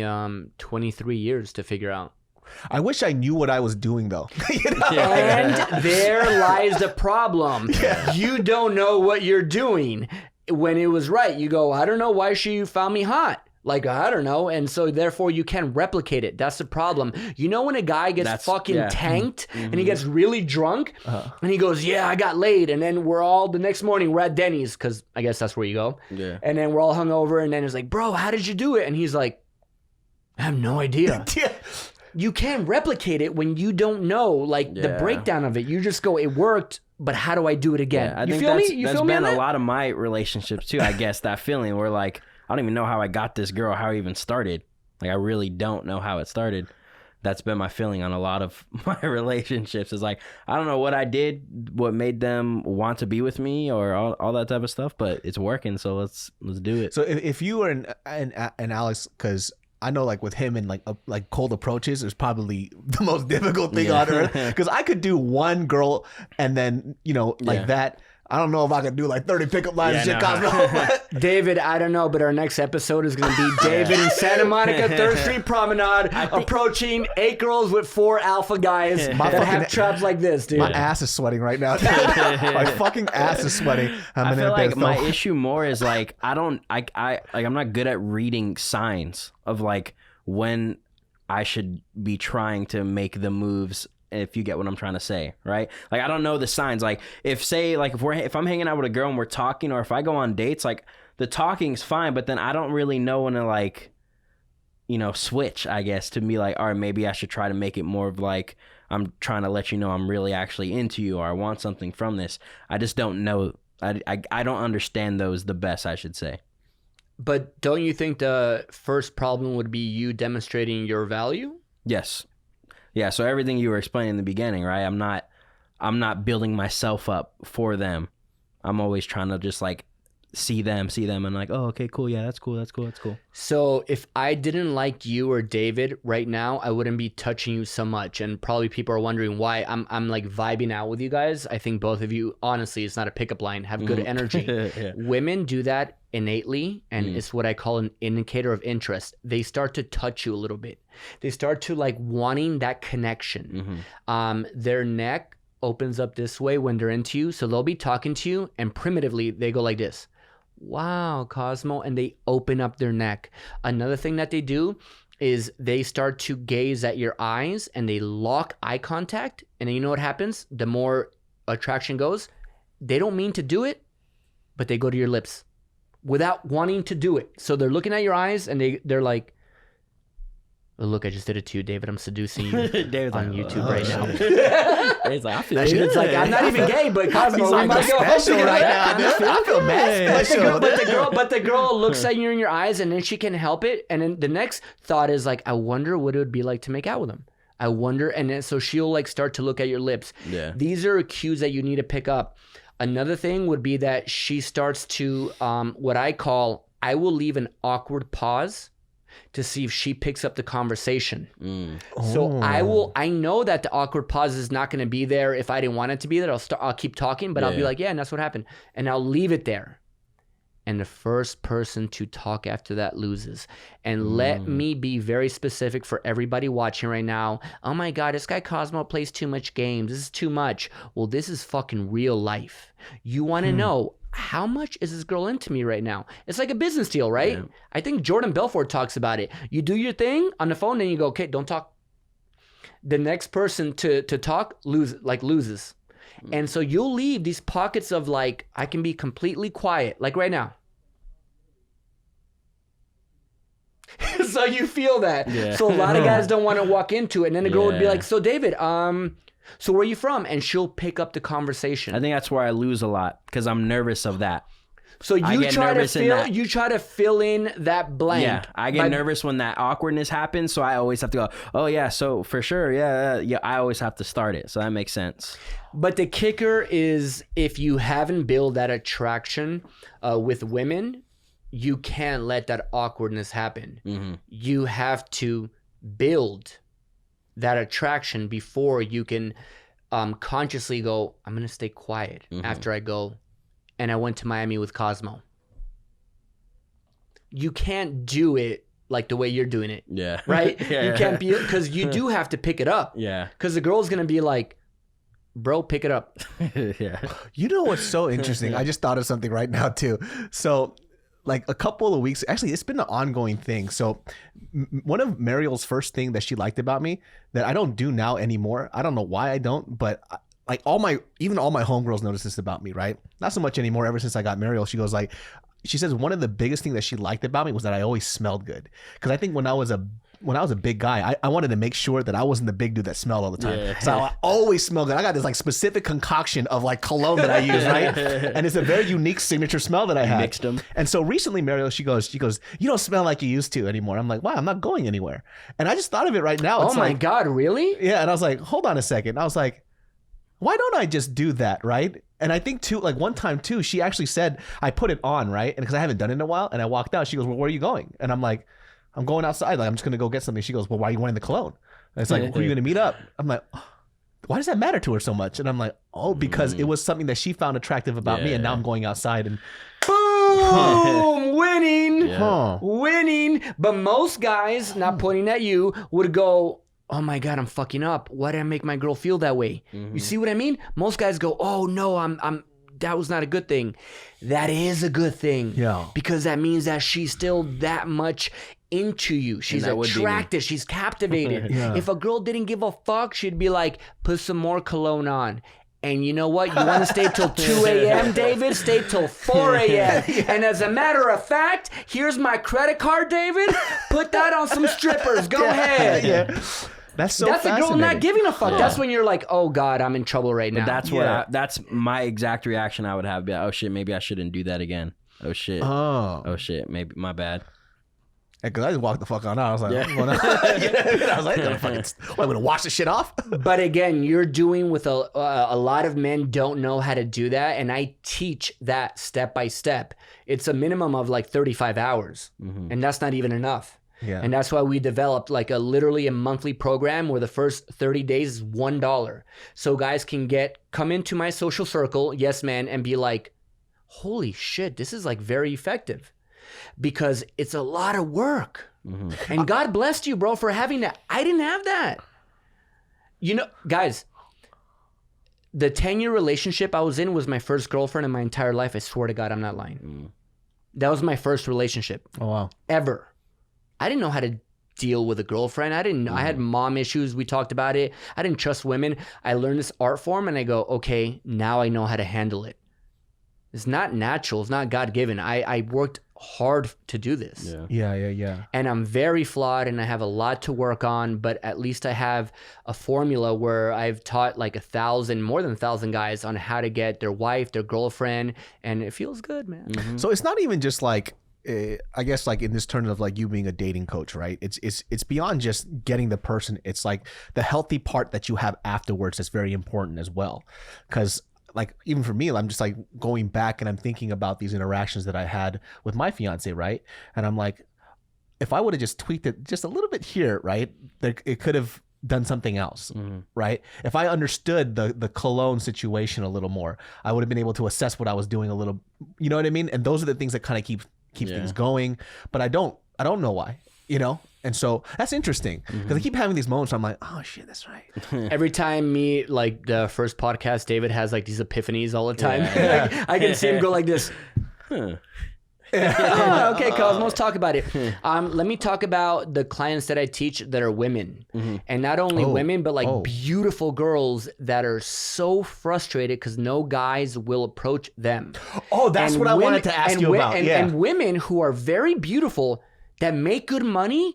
23 years to figure out. I wish I knew what I was doing though. You know? And there lies the problem. You don't know what you're doing. When it was right, you go, I don't know why she found me hot. Like, I don't know. And so therefore you can't replicate it. That's the problem. You know when a guy gets tanked and he gets really drunk and he goes, yeah, I got laid. And then the next morning we're at Denny's, because I guess that's where you go. Yeah. And then we're all hungover and then it's like, bro, how did you do it? And he's like, I have no idea. you can't replicate it when you don't know like the breakdown of it. You just go, it worked, but how do I do it again? I you think feel that's, me? You that's feel me been on a that? lot of my relationships too. I guess that feeling where like I don't even know how I got this girl, how I even started. Like I really don't know how it started. That's been my feeling on a lot of my relationships. Is like I don't know what I did, what made them want to be with me, or all that type of stuff. But it's working, so let's do it. So if you were an Alex, because I know like with him and like cold approaches is probably the most difficult thing on earth. Because I could do one girl and then like that. I don't know if I could do like 30 pickup lines and shit, Cosmo. David, I don't know, but our next episode is going to be David in Santa Monica 3rd Street Promenade approaching 8 girls with 4 alpha guys that have traps like this, dude. My ass is sweating right now. My fucking ass is sweating. I feel like my issue more is like I'm not good at reading signs of like when I should be trying to make the moves. If you get what I'm trying to say, right? Like I don't know the signs. Like if I'm hanging out with a girl and we're talking, or if I go on dates, like the talking's fine, but then I don't really know when to like, switch, I guess, to be like, all right, maybe I should try to make it more of like I'm trying to let you know I'm really actually into you, or I want something from this. I just don't know. I don't understand those the best, I should say. But don't you think the first problem would be you demonstrating your value? Yes. Yeah, so everything you were explaining in the beginning, right? I'm not building myself up for them. I'm always trying to just like see them and like, oh, okay, cool. Yeah, that's cool. So if I didn't like you or David right now, I wouldn't be touching you so much. And probably people are wondering why I'm like vibing out with you guys. I think both of you, honestly, it's not a pickup line, have good energy. Women do that innately, and it's what I call an indicator of interest. They start to touch you a little bit. They start to like wanting that connection. Their neck opens up this way when they're into you. So they'll be talking to you and primitively they go like this. Wow, Kosmo. And they open up their neck. Another thing that they do is they start to gaze at your eyes and they lock eye contact. And then you know what happens? The more attraction goes, they don't mean to do it, but they go to your lips without wanting to do it. So they're looking at your eyes and they're like, oh, look, I just did it to you, David. I'm seducing you on YouTube right now. He's like, I feel good. It's like, I'm not even gay, but Cosmo, we might go special right now. I feel mad special. But the girl looks at you in your eyes and then she can't help it. And then the next thought is like, I wonder what it would be like to make out with him. I wonder. And then so she'll like start to look at your lips. Yeah. These are cues that you need to pick up. Another thing would be that she starts to, what I call, I will leave an awkward pause to see if she picks up the conversation. So I know that the awkward pause is not going to be there. If I didn't want it to be there, I'll keep talking, but I'll be like, yeah, and that's what happened. And I'll leave it there. And the first person to talk after that loses. And let me be very specific for everybody watching right now. Oh my God, this guy Cosmo plays too much games. This is too much. Well, this is fucking real life. You want to know, how much is this girl into me right now? It's like a business deal, right? Yeah. I think Jordan Belfort talks about it. You do your thing on the phone, then you go, okay, don't talk. The next person to talk loses. And so you'll leave these pockets of like, I can be completely quiet, like right now. So you feel that. Yeah. So a lot of guys don't want to walk into it. And then the girl would be like, so David, so where are you from? And she'll pick up the conversation. I think that's where I lose a lot because I'm nervous of that. So you try to fill in that blank. Yeah, I get nervous when that awkwardness happens. So I always have to go, oh yeah, so for sure, yeah. I always have to start it. So that makes sense. But the kicker is if you haven't built that attraction with women, you can't let that awkwardness happen. You have to build that attraction before you can consciously go, I'm going to stay quiet after I go. And I went to Miami with Kosmo. You can't do it like the way you're doing it. Yeah. Right? You can't be, because you do have to pick it up. Yeah. Because the girl's going to be like, bro, pick it up. Yeah. You know what's so interesting? I just thought of something right now too. So like a couple of weeks, actually it's been an ongoing thing. So one of Mariel's first thing that she liked about me that I don't do now anymore. I don't know why I don't, but like all my homegirls notice this about me, right? Not so much anymore ever since I got Mariel. She goes like, she says one of the biggest things that she liked about me was that I always smelled good. Because I think when I was when I was a big guy, I wanted to make sure that I wasn't the big dude that smelled all the time. So I always smell good. I got this like specific concoction of like cologne that I use, right? And it's a very unique signature smell that I had. Mixed them. And so recently, Mariel, she goes, you don't smell like you used to anymore. I'm like, wow, I'm not going anywhere. And I just thought of it right now. Oh It's my like, God, really? yeah. And I was like, hold on a second. I was like, why don't I just do that, right? And I think too, like one time too, she actually said, I put it on, right? And because I haven't done it in a while, and I walked out, she goes, well, where are you going? And I'm like, I'm going outside. Like, I'm just going to go get something. She goes, well, why are you wearing the cologne? And it's like, who are you going to meet up? I'm like, oh, why does that matter to her so much? And I'm like, oh, because it was something that she found attractive about me. And now I'm going outside and Boom! Winning. huh. Winning. But most guys, not pointing at you, would go, oh my God, I'm fucking up. Why did I make my girl feel that way? You see what I mean? Most guys go, oh no, I'm that was not a good thing. That is a good thing. Yeah. Because that means that she's still that much into you. She's that would be me. attracted. She's captivated. Yeah. If a girl didn't give a fuck, she'd be like, put some more cologne on. And you know what? You want to stay till 2 a.m., David? Stay till 4 a.m. And as a matter of fact, here's my credit card, David. Put that on some strippers. Go ahead. Yeah. That's so That's a girl fascinating. not giving a fuck. That's when you're like, oh God, I'm in trouble right now. That's what that's my exact reaction I would have. Be like, oh shit, maybe I shouldn't do that again. Oh shit. Oh shit, maybe my bad. Because I just walked the fuck on out. I was like, I was like, I'm going to wash the shit off? But again, you're doing with a lot of men don't know how to do that. And I teach that step by step. It's a minimum of like 35 hours. And that's not even enough. Yeah. And that's why we developed like literally a monthly program where the first 30 days is $1. So guys can come into my social circle, yes man, and be like, holy shit, this is like very effective. Because it's a lot of work. And God blessed you, bro, for having that. I didn't have that. You know, guys, the 10-year relationship I was in was my first girlfriend in my entire life. I swear to God, I'm not lying. That was my first relationship. Oh, wow. Ever. I didn't know how to deal with a girlfriend. I didn't know. I had mom issues. We talked about it. I didn't trust women. I learned this art form and I go, okay, now I know how to handle it. It's not natural. It's not God-given. I worked hard to do this. Yeah. And I'm very flawed and I have a lot to work on, but at least I have a formula where I've taught like more than 1,000 guys on how to get their wife, their girlfriend, and it feels good, man. So it's not even just like, I guess like in this terms of like you being a dating coach, right? It's beyond just getting the person. It's like the healthy part that you have afterwards that's very important as well. Because like even for me, I'm just like going back and I'm thinking about these interactions that I had with my fiance, right? And I'm like, if I would have just tweaked it just a little bit here, right? It could have done something else, right? If I understood the cologne situation a little more, I would have been able to assess what I was doing a little, you know what I mean? And those are the things that kind of keep things going, but I don't know why, you know? And so that's interesting because I keep having these moments where I'm like, oh shit, that's right. Every time like the first podcast, David has like these epiphanies all the time. Like, I can see him go like this. Okay, Kosmo, let's talk about it. Let me talk about the clients that I teach that are women. And not only women, but like beautiful girls that are so frustrated because no guys will approach them. Oh, that's what I wanted to ask you about. And women who are very beautiful that make good money,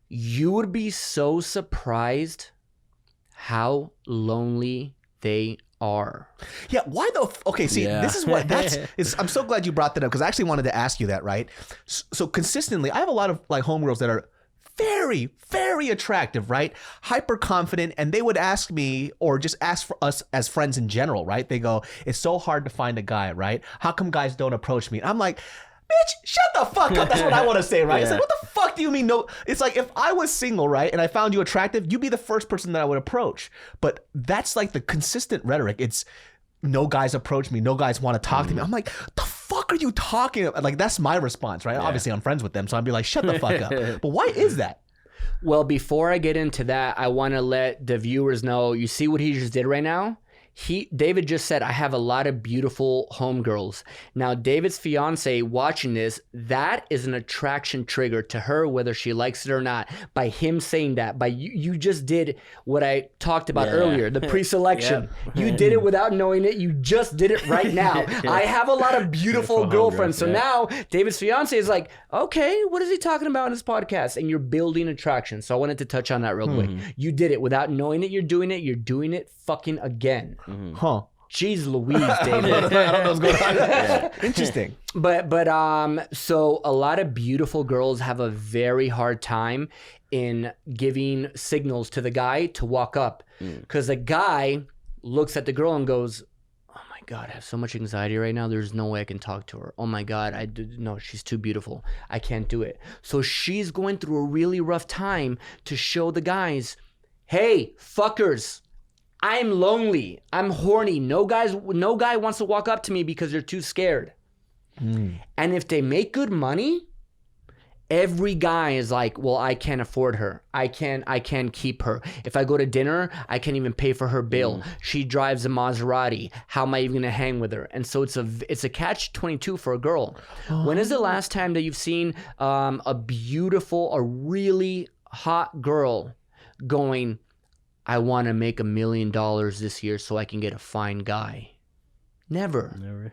you would be so surprised how lonely they are. Yeah, why okay, see, this is what I'm so glad you brought that up because I actually wanted to ask you that, right? So consistently, I have a lot of like homegirls that are very, very attractive, right? Hyper confident, and they would ask me or just ask for us as friends in general, right? They go, it's so hard to find a guy, right? How come guys don't approach me? And I'm like, bitch, shut the fuck up. That's what I want to say, right? It's like, what the fuck do you mean no? It's like if I was single, right, and I found you attractive, you'd be the first person that I would approach. But that's like the consistent rhetoric. It's no guys approach me, no guys want to talk to me. I'm like, the fuck are you talking about? Like, that's my response, right? Obviously, I'm friends with them, so I'd be like, shut the fuck up. But why is that? Well, before I get into that, I want to let the viewers know, you see what he just did right now? David just said, I have a lot of beautiful homegirls. Now, David's fiance watching this, that is an attraction trigger to her, whether she likes it or not. By him saying that, by you just did what I talked about earlier, the pre-selection. You did it without knowing it. You just did it right now. I have a lot of beautiful girlfriends. So now David's fiance is like, okay, what is he talking about in his podcast? And you're building attraction. So I wanted to touch on that real quick. You did it without knowing it. You're doing it fucking again. Huh. Jeez Louise, David. I don't know what's going on. Interesting. But so a lot of beautiful girls have a very hard time in giving signals to the guy to walk up. Because the guy looks at the girl and goes, oh my God, I have so much anxiety right now. There's no way I can talk to her. Oh my God, no, she's too beautiful. I can't do it. So she's going through a really rough time to show the guys, hey, fuckers, I'm lonely. I'm horny. No guy wants to walk up to me because they're too scared. And if they make good money, every guy is like, well, I can't afford her. I can't keep her. If I go to dinner, I can't even pay for her bill. She drives a Maserati. How am I even gonna hang with her? And so it's a catch-22 for a girl. When is the last time that you've seen a really hot girl going, I want to make $1 million this year so I can get a fine guy? Never.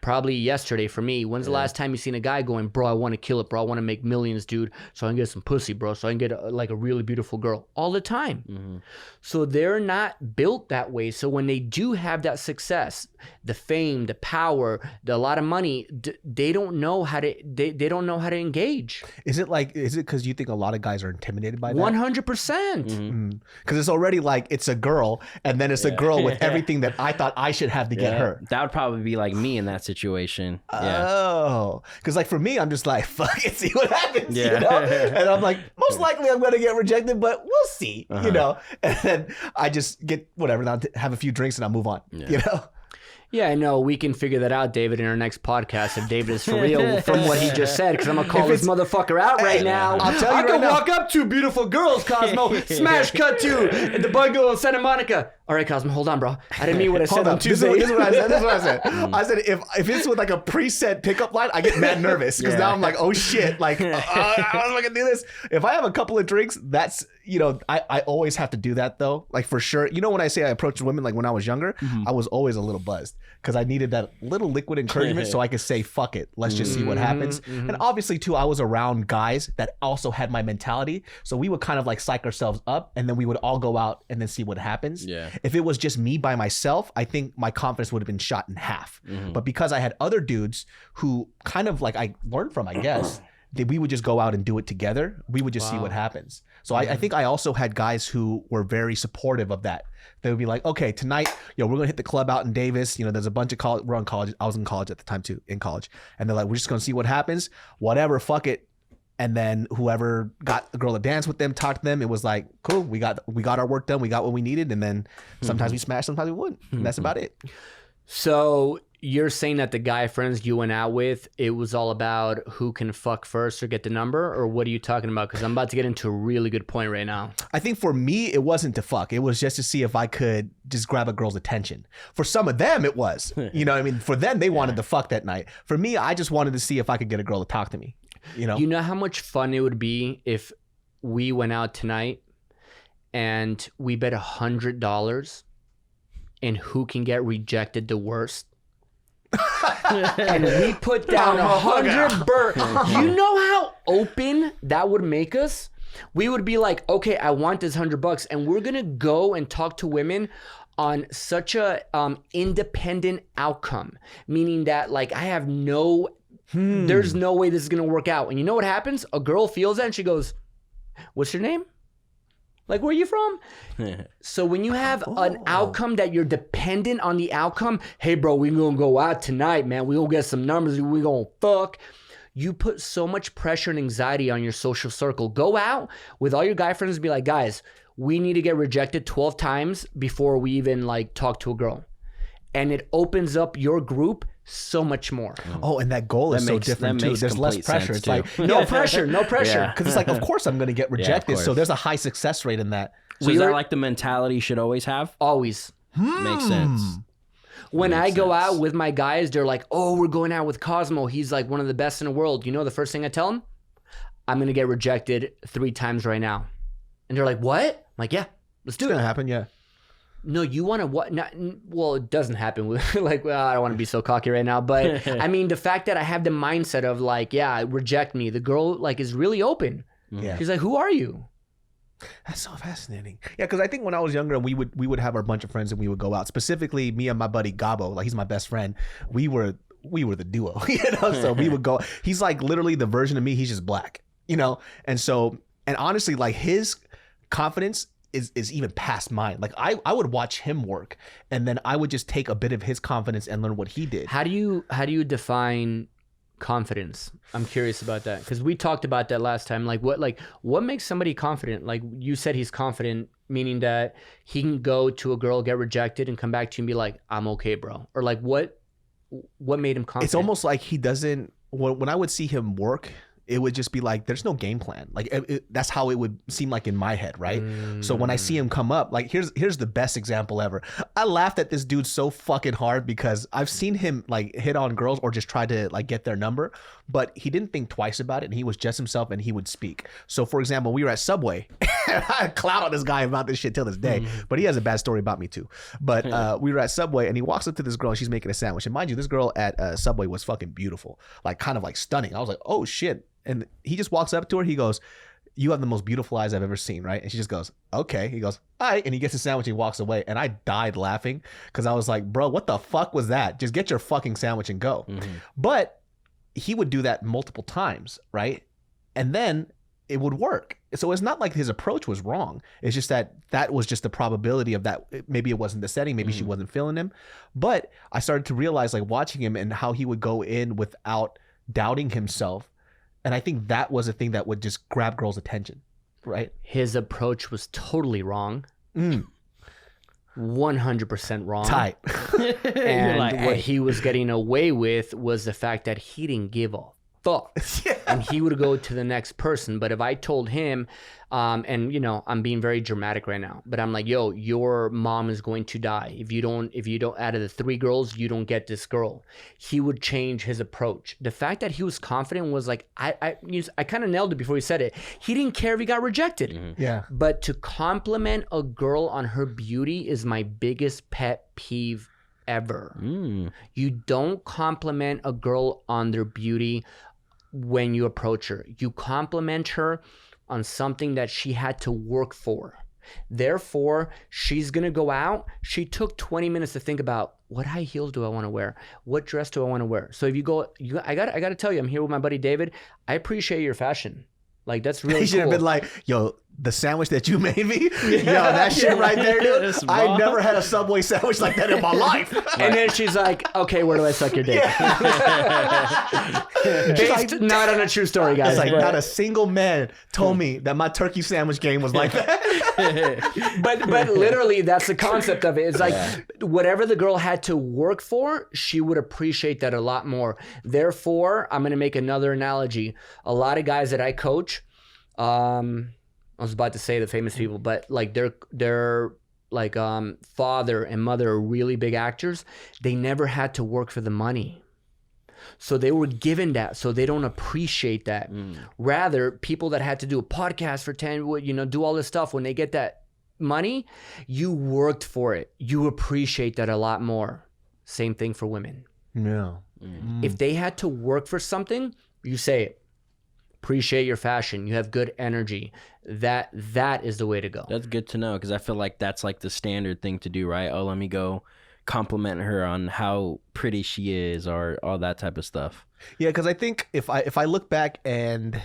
Probably yesterday for me. When's the last time you seen a guy going, bro, I want to kill it, bro. I want to make millions, dude, so I can get some pussy, bro, so I can get a really beautiful girl? All the time. So they're not built that way. So when they do have that success, the fame, the power, a lot of money, they don't know how to they don't know how to engage. Is it because you think a lot of guys are intimidated by that? 100%. Because it's already like it's a girl, and then it's a girl with everything that I thought I should have to get her. That would probably be like me in that situation. Oh, because like for me, I'm just like, fuck it, see what happens. Yeah. You know? And I'm like, most likely I'm gonna get rejected, but we'll see. You know, and then I just get whatever, and I'll have a few drinks and I'll move on. You know. Yeah, I know. We can figure that out, David, in our next podcast if David is for real from what he just said, because I'm going to call this motherfucker out right now. I'll tell you I right can now. walk up to beautiful girls, Cosmo. Smash cut to in the bungalow in Santa Monica. All right, Cosmo, hold on, bro. I didn't mean what I said on Tuesday. This is what I said. I said if it's with like a preset pickup line, I get mad nervous because now I'm like, oh shit, like how am I gonna do this? If I have a couple of drinks, that's, you know, I always have to do that though. Like for sure, you know, when I say I approach women, like when I was younger, I was always a little buzzed because I needed that little liquid encouragement so I could say fuck it, let's just see what happens. And obviously too, I was around guys that also had my mentality, so we would kind of like psych ourselves up and then we would all go out and then see what happens. If it was just me by myself, I think my confidence would have been shot in half. But because I had other dudes who kind of like I learned from, I guess, that we would just go out and do it together. We would just see what happens. So I think I also had guys who were very supportive of that. They would be like, okay, tonight, we're gonna hit the club out in Davis. You know, there's a bunch of college. We're on college. I was in college at the time too, in college. And they're like, we're just gonna see what happens. Whatever, fuck it. And then whoever got a girl to dance with them, talk to them, it was like, cool, we got our work done, we got what we needed, and then sometimes we smashed, sometimes we wouldn't. And that's about it. So you're saying that the guy friends you went out with, it was all about who can fuck first or get the number, or what are you talking about? Because I'm about to get into a really good point right now. I think for me, it wasn't to fuck. It was just to see if I could just grab a girl's attention. For some of them, it was. You know what I mean? For them, they wanted to fuck that night. For me, I just wanted to see if I could get a girl to talk to me. You know how much fun it would be if we went out tonight and we bet $100 in who can get rejected the worst, and we put down 100 birds. You know how open that would make us? We would be like, okay, I want this $100, and we're gonna go and talk to women on such a independent outcome, meaning that like I have no. There's no way this is gonna work out. And you know what happens? A girl feels that and she goes, what's your name? Like, where are you from? So when you have an outcome that you're dependent on the outcome, hey bro, we gonna go out tonight, man. We gonna get some numbers, we gonna fuck. You put so much pressure and anxiety on your social circle. Go out with all your guy friends and be like, guys, we need to get rejected 12 times before we even like talk to a girl. And it opens up your group so much more. Oh, and that goal is so different too. There's less pressure. It's like no pressure. Because it's like, of course I'm going to get rejected. So there's a high success rate in that. So is that like the mentality you should always have? Always. Makes sense. When Makes I go sense. out with my guys, they're like, oh, we're going out with Kosmo. He's like one of the best in the world. You know the first thing I tell them? I'm going to get rejected 3 times right now. And they're like, what? I'm like, yeah, let's do It's it. gonna happen, yeah. No, you want to what? Not, well, it doesn't happen. Like, well, I don't want to be so cocky right now. But I mean, the fact that I have the mindset of like, yeah, reject me. The girl like is really open. Yeah. She's like, who are you? That's so fascinating. Yeah, because I think when I was younger, we would have our bunch of friends and we would go out. Specifically, me and my buddy Gabo, like he's my best friend. We were the duo, you know. So we would go. He's like literally the version of me. He's just black, you know. And honestly, like his confidence is even past mine. Like I would watch him work, and then I would just take a bit of his confidence and learn what he did. How do you define confidence? I'm curious about that because we talked about that last time. Like what makes somebody confident? Like you said, he's confident, meaning that he can go to a girl, get rejected, and come back to you and be like, "I'm okay, bro," or like what made him confident? It's almost like he doesn't. When I would see him work, it would just be like there's no game plan. Like that's how it would seem like in my head, right? So when I see him come up, like here's the best example ever. I laughed at this dude so fucking hard because I've seen him like hit on girls or just try to like get their number, but he didn't think twice about it and he was just himself and he would speak. So for example, we were at Subway. I clown on this guy about this shit till this day, but he has a bad story about me too. But we were at Subway and he walks up to this girl and she's making a sandwich. And mind you, this girl at Subway was fucking beautiful, like kind of like stunning. I was like, oh shit. And he just walks up to her. He goes, you have the most beautiful eyes I've ever seen, right? And she just goes, okay. He goes, all right. And he gets a sandwich and he walks away. And I died laughing because I was like, bro, what the fuck was that? Just get your fucking sandwich and go. But he would do that multiple times, right? And then it would work. So it's not like his approach was wrong. It's just that was just the probability of that. Maybe it wasn't the setting. Maybe she wasn't feeling him. But I started to realize like watching him and how he would go in without doubting himself. And I think that was a thing that would just grab girls' attention, right? His approach was totally wrong. 100% wrong. Tight. And like, what hey. he was getting away with was the fact that he didn't give a fuck. And he would go to the next person. But if I told him, and you know, I'm being very dramatic right now, but I'm like, yo, your mom is going to die. If you don't, out of the 3 girls, you don't get this girl. He would change his approach. The fact that he was confident was like, I kind of nailed it before he said it. He didn't care if he got rejected. Yeah. But to compliment a girl on her beauty is my biggest pet peeve ever. You don't compliment a girl on their beauty when you approach her. You compliment her on something that she had to work for. Therefore, she's gonna go out. She took 20 minutes to think about, what high heels do I want to wear? What dress do I want to wear? So if you go, I gotta tell you, I'm here with my buddy David. I appreciate your fashion. Like that's really He should have cool. been like, yo, the sandwich that you made me, yo, that shit right there, dude. I never had a Subway sandwich like that in my life. And then she's like, okay, where do I suck your dick? Based not on a true story, guys. It's like but, not a single man told me that my turkey sandwich game was like that. but literally, that's the concept of it. It's like whatever the girl had to work for, she would appreciate that a lot more. Therefore, I'm going to make another analogy. A lot of guys that I coach, I was about to say the famous people, but like their like father and mother are really big actors. They never had to work for the money. So they were given that, so they don't appreciate that. Rather, people that had to do a podcast for 10, do all this stuff, when they get that money, you worked for it. You appreciate that a lot more. Same thing for women. No. If they had to work for something, you say it. Appreciate your fashion. You have good energy. That is the way to go. That's good to know because I feel like that's like the standard thing to do, right? Oh, let me go compliment her on how pretty she is or all that type of stuff. Yeah, because I think if I look back and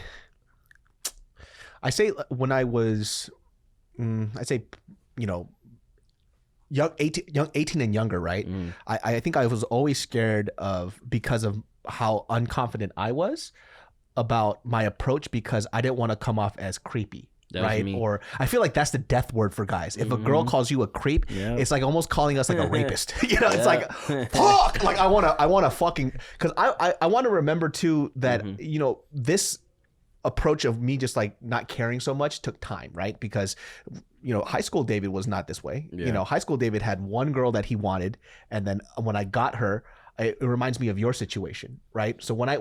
I say when I was, I say, young 18 and younger, right? I think I was always scared because of how unconfident I was about my approach because I didn't want to come off as creepy. Right? Or I feel like that's the death word for guys. If a girl calls you a creep, it's like almost calling us like a rapist. It's like, fuck. Like I want to fucking, because I want to remember too that, this approach of me just like not caring so much took time, right? Because high school David was not this way. Yeah. High school David had one girl that he wanted, and then when I got her, it reminds me of your situation, right? So when I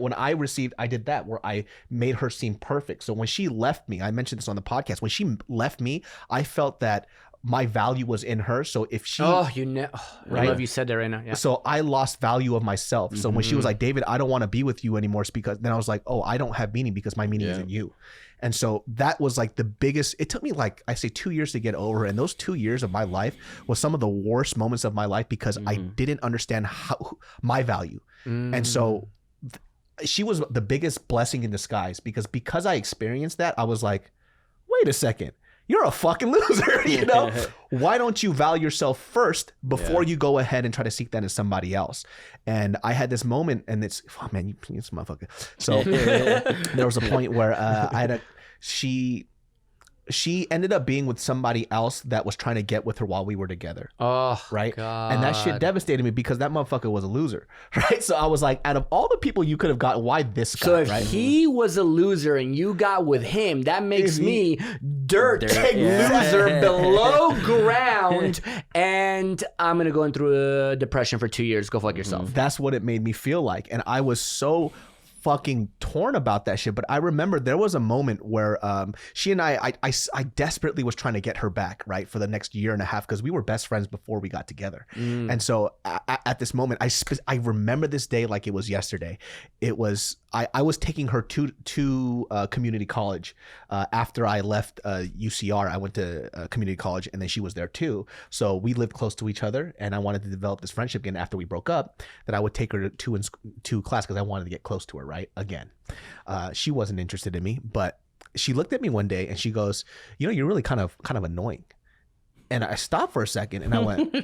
did that where I made her seem perfect. So when she left me, I mentioned this on the podcast, when she left me, I felt that my value was in her. So if she, I love you said that right now. Yeah. so I lost value of myself. So when she was like, David, I don't want to be with you anymore, it's because then I was like, oh, I don't have meaning because my meaning is in you. And so that was like the biggest, it took me like, I say 2 years to get over. And those 2 years of my life was some of the worst moments of my life because I didn't understand my value. And so she was the biggest blessing in disguise because I experienced that. I was like, wait a second, you're a fucking loser. Why don't you value yourself first before you go ahead and try to seek that in somebody else? And I had this moment, and it's, oh man, you're this motherfucker. So there was a point where she ended up being with somebody else that was trying to get with her while we were together. Oh, right. God. And that shit devastated me because that motherfucker was a loser. Right. So I was like, out of all the people you could have gotten, why this guy? So if right? he was a loser and you got with him, that makes me dirt loser below ground. And I'm going to go in through a depression for 2 years. Go fuck yourself. That's what it made me feel like. And I was so fucking torn about that shit. But I remember there was a moment where she and I desperately was trying to get her back, right, for the next year and a half because we were best friends before we got together. And so at this moment, I remember this day like it was yesterday. It was I was taking her to community college after I left UCR. I went to community college, and then she was there too. So we lived close to each other, and I wanted to develop this friendship again after we broke up. That I would take her to class because I wanted to get close to her. Right again, she wasn't interested in me, but she looked at me one day and she goes, "You're really kind of annoying." And I stopped for a second and I went,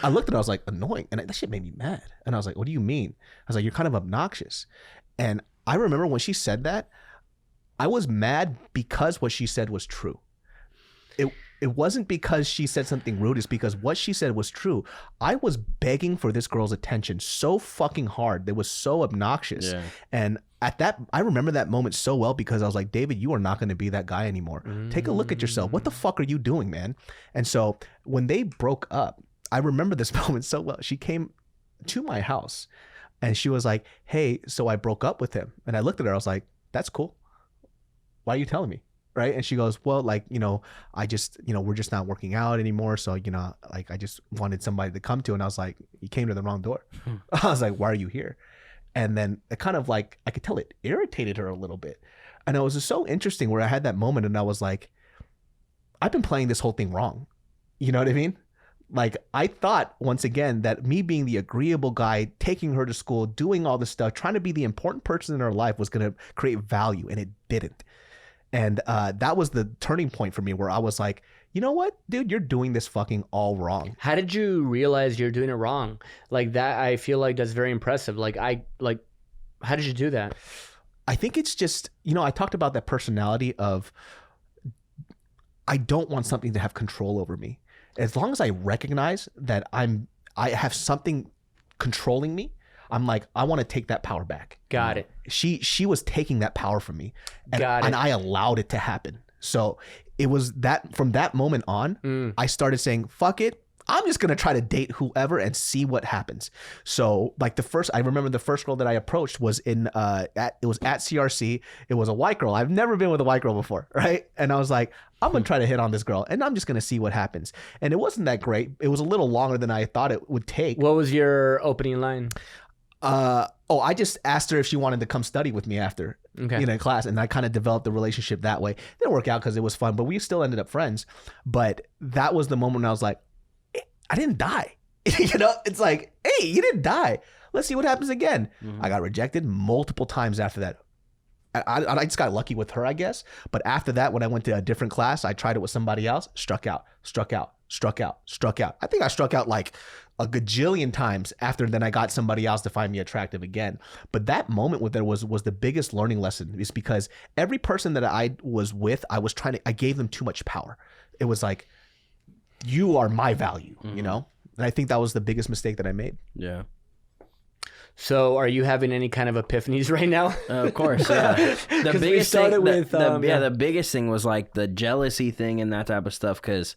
I looked at her, I was like, annoying. And that shit made me mad. And I was like, what do you mean? I was like, you're kind of obnoxious. And I remember when she said that, I was mad because what she said was true. It wasn't because she said something rude. It's because what she said was true. I was begging for this girl's attention so fucking hard. It was so obnoxious. Yeah. And I remember that moment so well because I was like, David, you are not going to be that guy anymore. Take a look at yourself. What the fuck are you doing, man? And so when they broke up, I remember this moment so well. She came to my house and she was like, hey, so I broke up with him. And I looked at her. I was like, that's cool. Why are you telling me? Right. And she goes, well, like, I just, we're just not working out anymore. So, like, I just wanted somebody to come to. And I was like, you came to the wrong door. I was like, why are you here? And then it kind of like, I could tell it irritated her a little bit. And it was just so interesting where I had that moment and I was like, I've been playing this whole thing wrong. You know what I mean? Like, I thought once again that me being the agreeable guy, taking her to school, doing all this stuff, trying to be the important person in her life was going to create value, and it didn't. And that was the turning point for me where I was like, you know what, dude, you're doing this fucking all wrong. How did you realize you're doing it wrong? Like that, I feel like that's very impressive. How did you do that? I think it's just, I talked about that personality of, I don't want something to have control over me. As long as I recognize that I have something controlling me, I'm like, I want to take that power back. Got it. She was taking that power from me. And I allowed it to happen. So it was that from that moment on, I started saying, fuck it. I'm just going to try to date whoever and see what happens. So like I remember the first girl that I approached was it was at CRC. It was a white girl. I've never been with a white girl before. Right. And I was like, I'm going to try to hit on this girl and I'm just going to see what happens. And it wasn't that great. It was a little longer than I thought it would take. What was your opening line? I just asked her if she wanted to come study with me after class, and I kind of developed the relationship that way. It didn't work out because it was fun, but we still ended up friends. But that was the moment when I was like, I didn't die. It's like, hey, you didn't die. Let's see what happens again. I got rejected multiple times after that. I just got lucky with her, I guess. But after that, when I went to a different class, I tried it with somebody else, struck out. I think I struck out like a gajillion times after then I got somebody else to find me attractive again. But that moment with her was the biggest learning lesson, is because every person that I was with, I gave them too much power. It was like, you are my value, And I think that was the biggest mistake that I made. Yeah. So, are you having any kind of epiphanies right now? Of course, yeah. The biggest thing, the biggest thing was like the jealousy thing and that type of stuff, because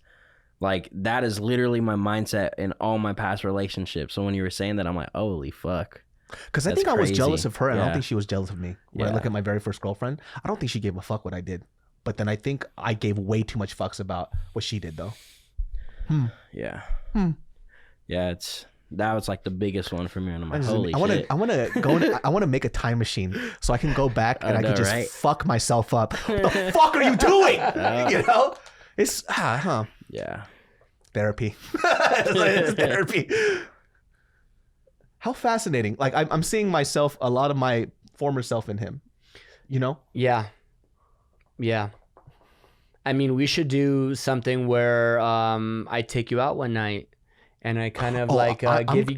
like that is literally my mindset in all my past relationships. So when you were saying that, I'm like, holy fuck. Because I think I was jealous of her, and I don't Yeah. think she was jealous of me. When I look at my very first girlfriend, I don't think she gave a fuck what I did. But then I think I gave way too much fucks about what she did, though. Yeah. Yeah, that was like the biggest one for me. And I'm like, holy shit. I want to make a time machine so I can go back and I can just fuck myself up. What the fuck are you doing? You know, it's Yeah. Therapy. It's therapy. How fascinating! Like I'm seeing myself, a lot of my former self in him. You know? Yeah. I mean, we should do something where I take you out one night and I kind of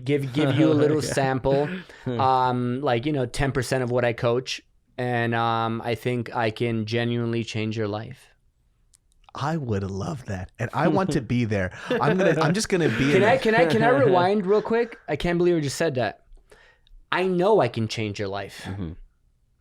give you a little sample, like 10% of what I coach, and I think I can genuinely change your life. I would love that, and I want to be there. I'm just gonna be. Can I rewind real quick? I can't believe I just said that. I know I can change your life. Mm-hmm.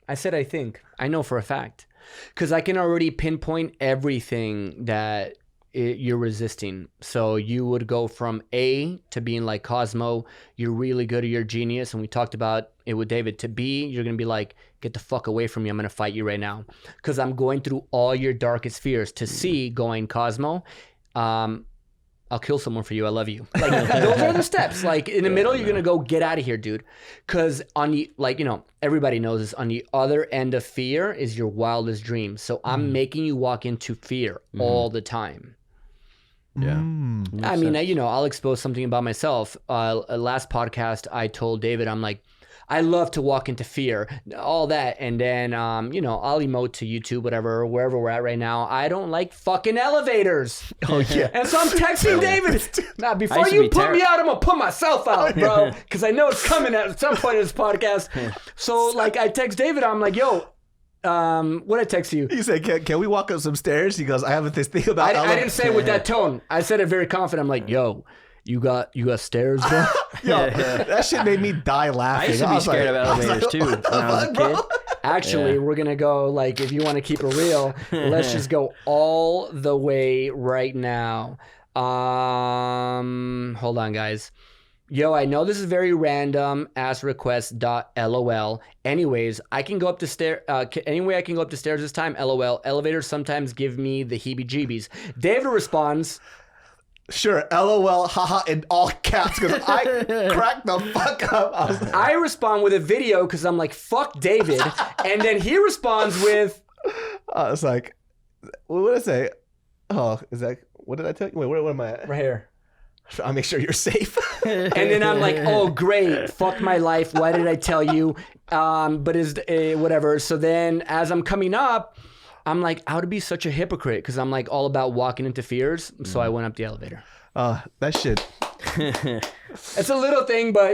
I said I think. I know for a fact, because I can already pinpoint everything that you're resisting. So you would go from A to being like Kosmo, you're really good or you're a genius, and we talked about it with David. To B, you're gonna be like, get the fuck away from me, I'm gonna fight you right now, because I'm going through all your darkest fears. To C, going Kosmo, I'll kill someone for you, I love you. Like those are the steps. Like in the middle, you're gonna go, get out of here, dude. Because on the, everybody knows this, on the other end of fear is your wildest dreams. So I'm making you walk into fear all the time. Yeah. I mean, I'll expose something about myself. Last podcast, I told David, I'm like, I love to walk into fear, all that. And then, I'll emote to YouTube, whatever, wherever we're at right now. I don't like fucking elevators. Oh, yeah. And so I'm texting David. Now, before you put me out, I'm going to put myself out, bro. Because I know it's coming at some point in this podcast. So, I text David. I'm like, yo, what I text you? You said, can we walk up some stairs? He goes, I have this thing about I didn't say it with that tone. I said it very confident. I'm like, yo, you got stairs, bro? Yo, that shit made me die laughing. I used to be scared of elevators too when I was a kid. Actually, we're going to go, if you want to keep it real, let's just go all the way right now. Hold on, guys. Yo, I know this is very random, askrequest.lol. Anyways, I can go up the stairs. Anyway, I can go up the stairs this time, lol. Elevators sometimes give me the heebie-jeebies. David responds, sure, lol, haha, in all caps, because I cracked the fuck up. I respond with a video because I'm like, fuck David. And then he responds with, I was like, what did I say? Oh, is that, what did I tell you? Wait, where am I at? right here. I'll make sure you're safe. And then I'm like, oh, great. Fuck my life. Why did I tell you? But whatever. So then as I'm coming up, I'm like, I would be such a hypocrite because I'm like all about walking into fears. So I went up the elevator. That shit. It's a little thing, but I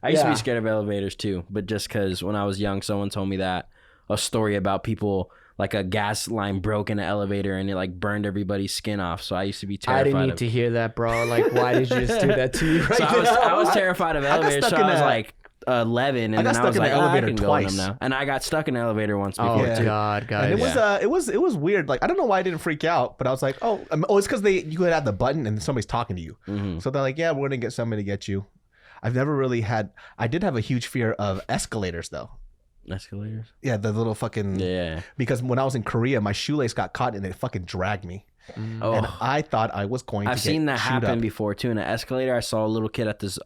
used to be scared of elevators too, but just because when I was young, someone told me that a story about people, like a gas line broke in an elevator and it burned everybody's skin off. So I used to be terrified. I didn't need to hear that, bro. Why did you just do that to me right now? I was terrified of elevators. So I was 11, and then I was like, I can go in them now. And I got stuck in an elevator once before too. God, guys. And it was weird. I don't know why I didn't freak out, but I was like, it's because you could have the button and somebody's talking to you. Mm-hmm. So they're like, yeah, we're gonna get somebody to get you. I've never really I did have a huge fear of escalators though. Escalators? Yeah, the little fucking... Yeah. Because when I was in Korea, my shoelace got caught and it fucking dragged me. Oh. And I thought I was going to I've seen that happen before too. In an escalator, I saw a little kid at this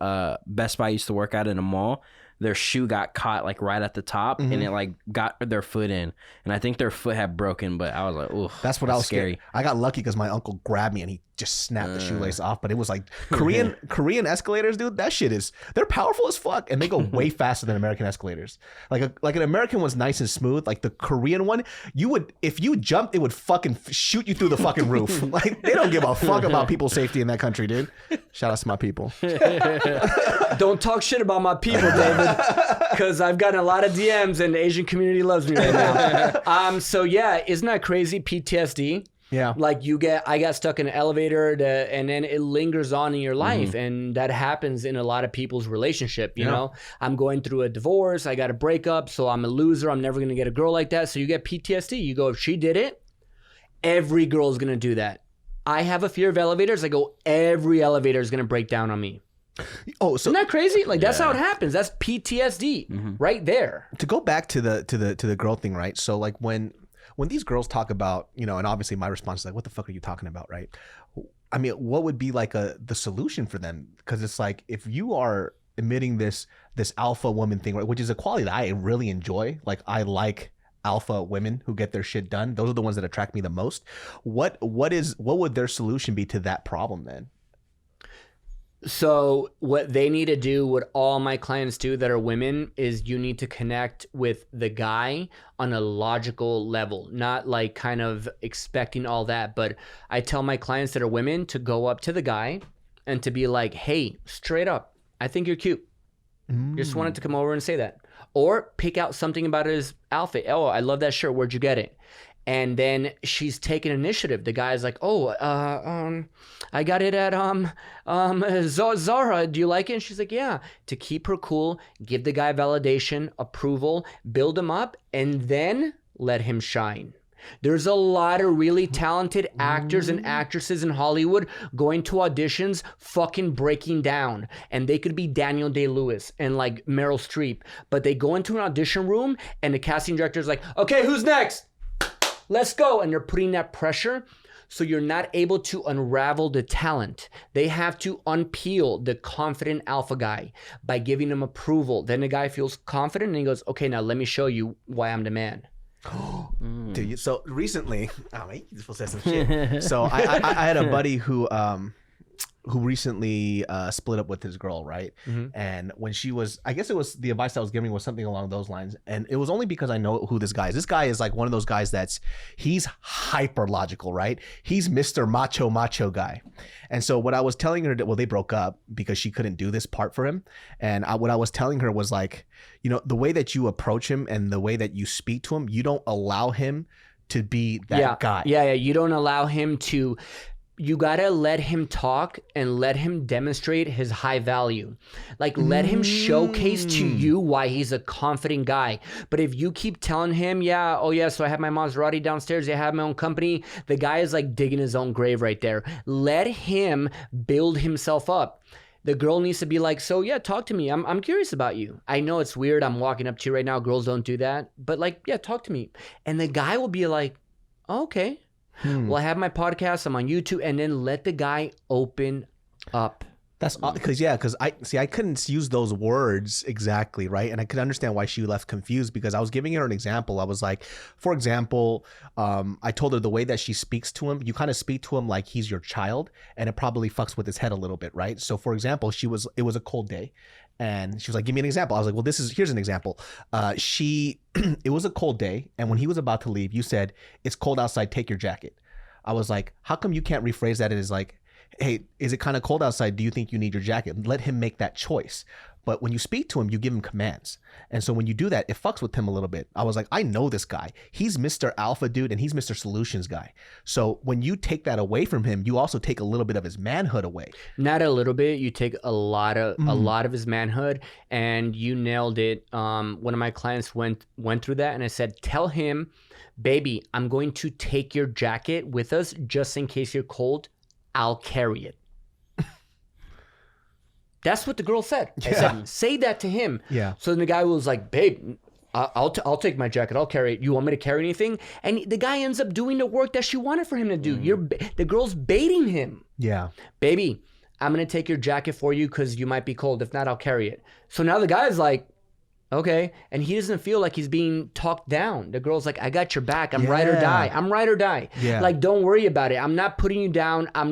Best Buy I used to work at in a mall. Their shoe got caught right at the top, and it got their foot in, and I think their foot had broken. But I was like, "Ooh, that's what I was scary." I got lucky because my uncle grabbed me and he just snapped the shoelace off. But it was Korean escalators, dude. That shit they're powerful as fuck, and they go way faster than American escalators. Like an American one's nice and smooth. Like the Korean one, if you jumped, it would fucking shoot you through the fucking roof. They don't give a fuck about people's safety in that country, dude. Shout out to my people. Don't talk shit about my people, David. Because I've gotten a lot of DMs and the Asian community loves me right now. So yeah, isn't that crazy? PTSD. Yeah. Like I got stuck in an elevator and then it lingers on in your life. And that happens in a lot of people's relationship. You know, I'm going through a divorce. I got a breakup. So I'm a loser. I'm never going to get a girl like that. So you get PTSD. You go, if she did it, every girl is going to do that. I have a fear of elevators. I go, every elevator is going to break down on me. Oh, so isn't that crazy? Like that's how it happens. That's PTSD right there. To go back to the girl thing, right? So like when these girls talk about, you know, and obviously my response is like, what the fuck are you talking about, right? I mean, what would be like the solution for them? Because it's like, if you are emitting this alpha woman thing, right, which is a quality that I really enjoy. Like I like alpha women who get their shit done. Those are the ones that attract me the most. What would their solution be to that problem then? So what they need to do, what all my clients do that are women, is you need to connect with the guy on a logical level, not like kind of expecting all that. But I tell my clients that are women to go up to the guy and to be like, hey, straight up, I think you're cute. Just wanted to come over and say that. Or pick out something about his outfit. Oh, I love that shirt. Where'd you get it? And then she's taking initiative. The guy's like, oh, I got it at Zara. Do you like it? And she's like, yeah. To keep her cool, give the guy validation, approval, build him up, and then let him shine. There's a lot of really talented actors and actresses in Hollywood going to auditions, fucking breaking down. And they could be Daniel Day-Lewis and like Meryl Streep. But they go into an audition room and the casting director's like, okay, who's next? Let's go. And they're putting that pressure. So you're not able to unravel the talent. They have to unpeel the confident alpha guy by giving him approval. Then the guy feels confident and he goes, okay, now let me show you why I'm the man. Dude, so recently, you're supposed to say some shit. So I had a buddy who recently split up with his girl, right? And when she was, I guess it was the advice I was giving was something along those lines. And it was only because I know who this guy is. This guy is like one of those guys he's hyper logical, right? He's Mr. Macho guy. And so what I was telling her, well, they broke up because she couldn't do this part for him. And what I was telling her was like, you know, the way that you approach him and the way that you speak to him, you don't allow him to be that guy. Yeah. You don't allow him to. You gotta let him talk and let him demonstrate his high value. Like let him showcase to you why he's a confident guy. But if you keep telling him, so I have my Maserati downstairs, I have my own company, the guy is like digging his own grave right there. Let him build himself up. The girl needs to be like, so yeah, talk to me. I'm curious about you. I know it's weird. I'm walking up to you right now. Girls don't do that. But like, yeah, talk to me. And the guy will be like, oh, okay. Well, I have my podcast. I'm on YouTube. And then let the guy open up. That's because I couldn't use those words exactly, right? And I could understand why she left confused because I was giving her an example. I was like, for example, I told her the way that she speaks to him, you kind of speak to him like he's your child, and it probably fucks with his head a little bit, right? So, for example, it was a cold day. And she was like, give me an example. I was like, well, here's an example. It was a cold day. And when he was about to leave, you said, it's cold outside, take your jacket. I was like, how come you can't rephrase that as like, hey, is it kind of cold outside? Do you think you need your jacket? Let him make that choice. But when you speak to him, you give him commands. And so when you do that, it fucks with him a little bit. I was like, I know this guy. He's Mr. Alpha dude and he's Mr. Solutions guy. So when you take that away from him, you also take a little bit of his manhood away. Not a little bit. You take a lot of his manhood, and you nailed it. One of my clients went through that, and I said, tell him, baby, I'm going to take your jacket with us just in case you're cold. I'll carry it. That's what the girl said. I said, say that to him. Yeah. So then the guy was like, babe, I'll take my jacket. I'll carry it. You want me to carry anything? And the guy ends up doing the work that she wanted for him to do. The girl's baiting him. Yeah. Baby, I'm going to take your jacket for you because you might be cold. If not, I'll carry it. So now the guy's like, okay. And he doesn't feel like he's being talked down. The girl's like, I got your back. I'm ride or die. I'm ride or die. Yeah. Like, don't worry about it. I'm not putting you down. I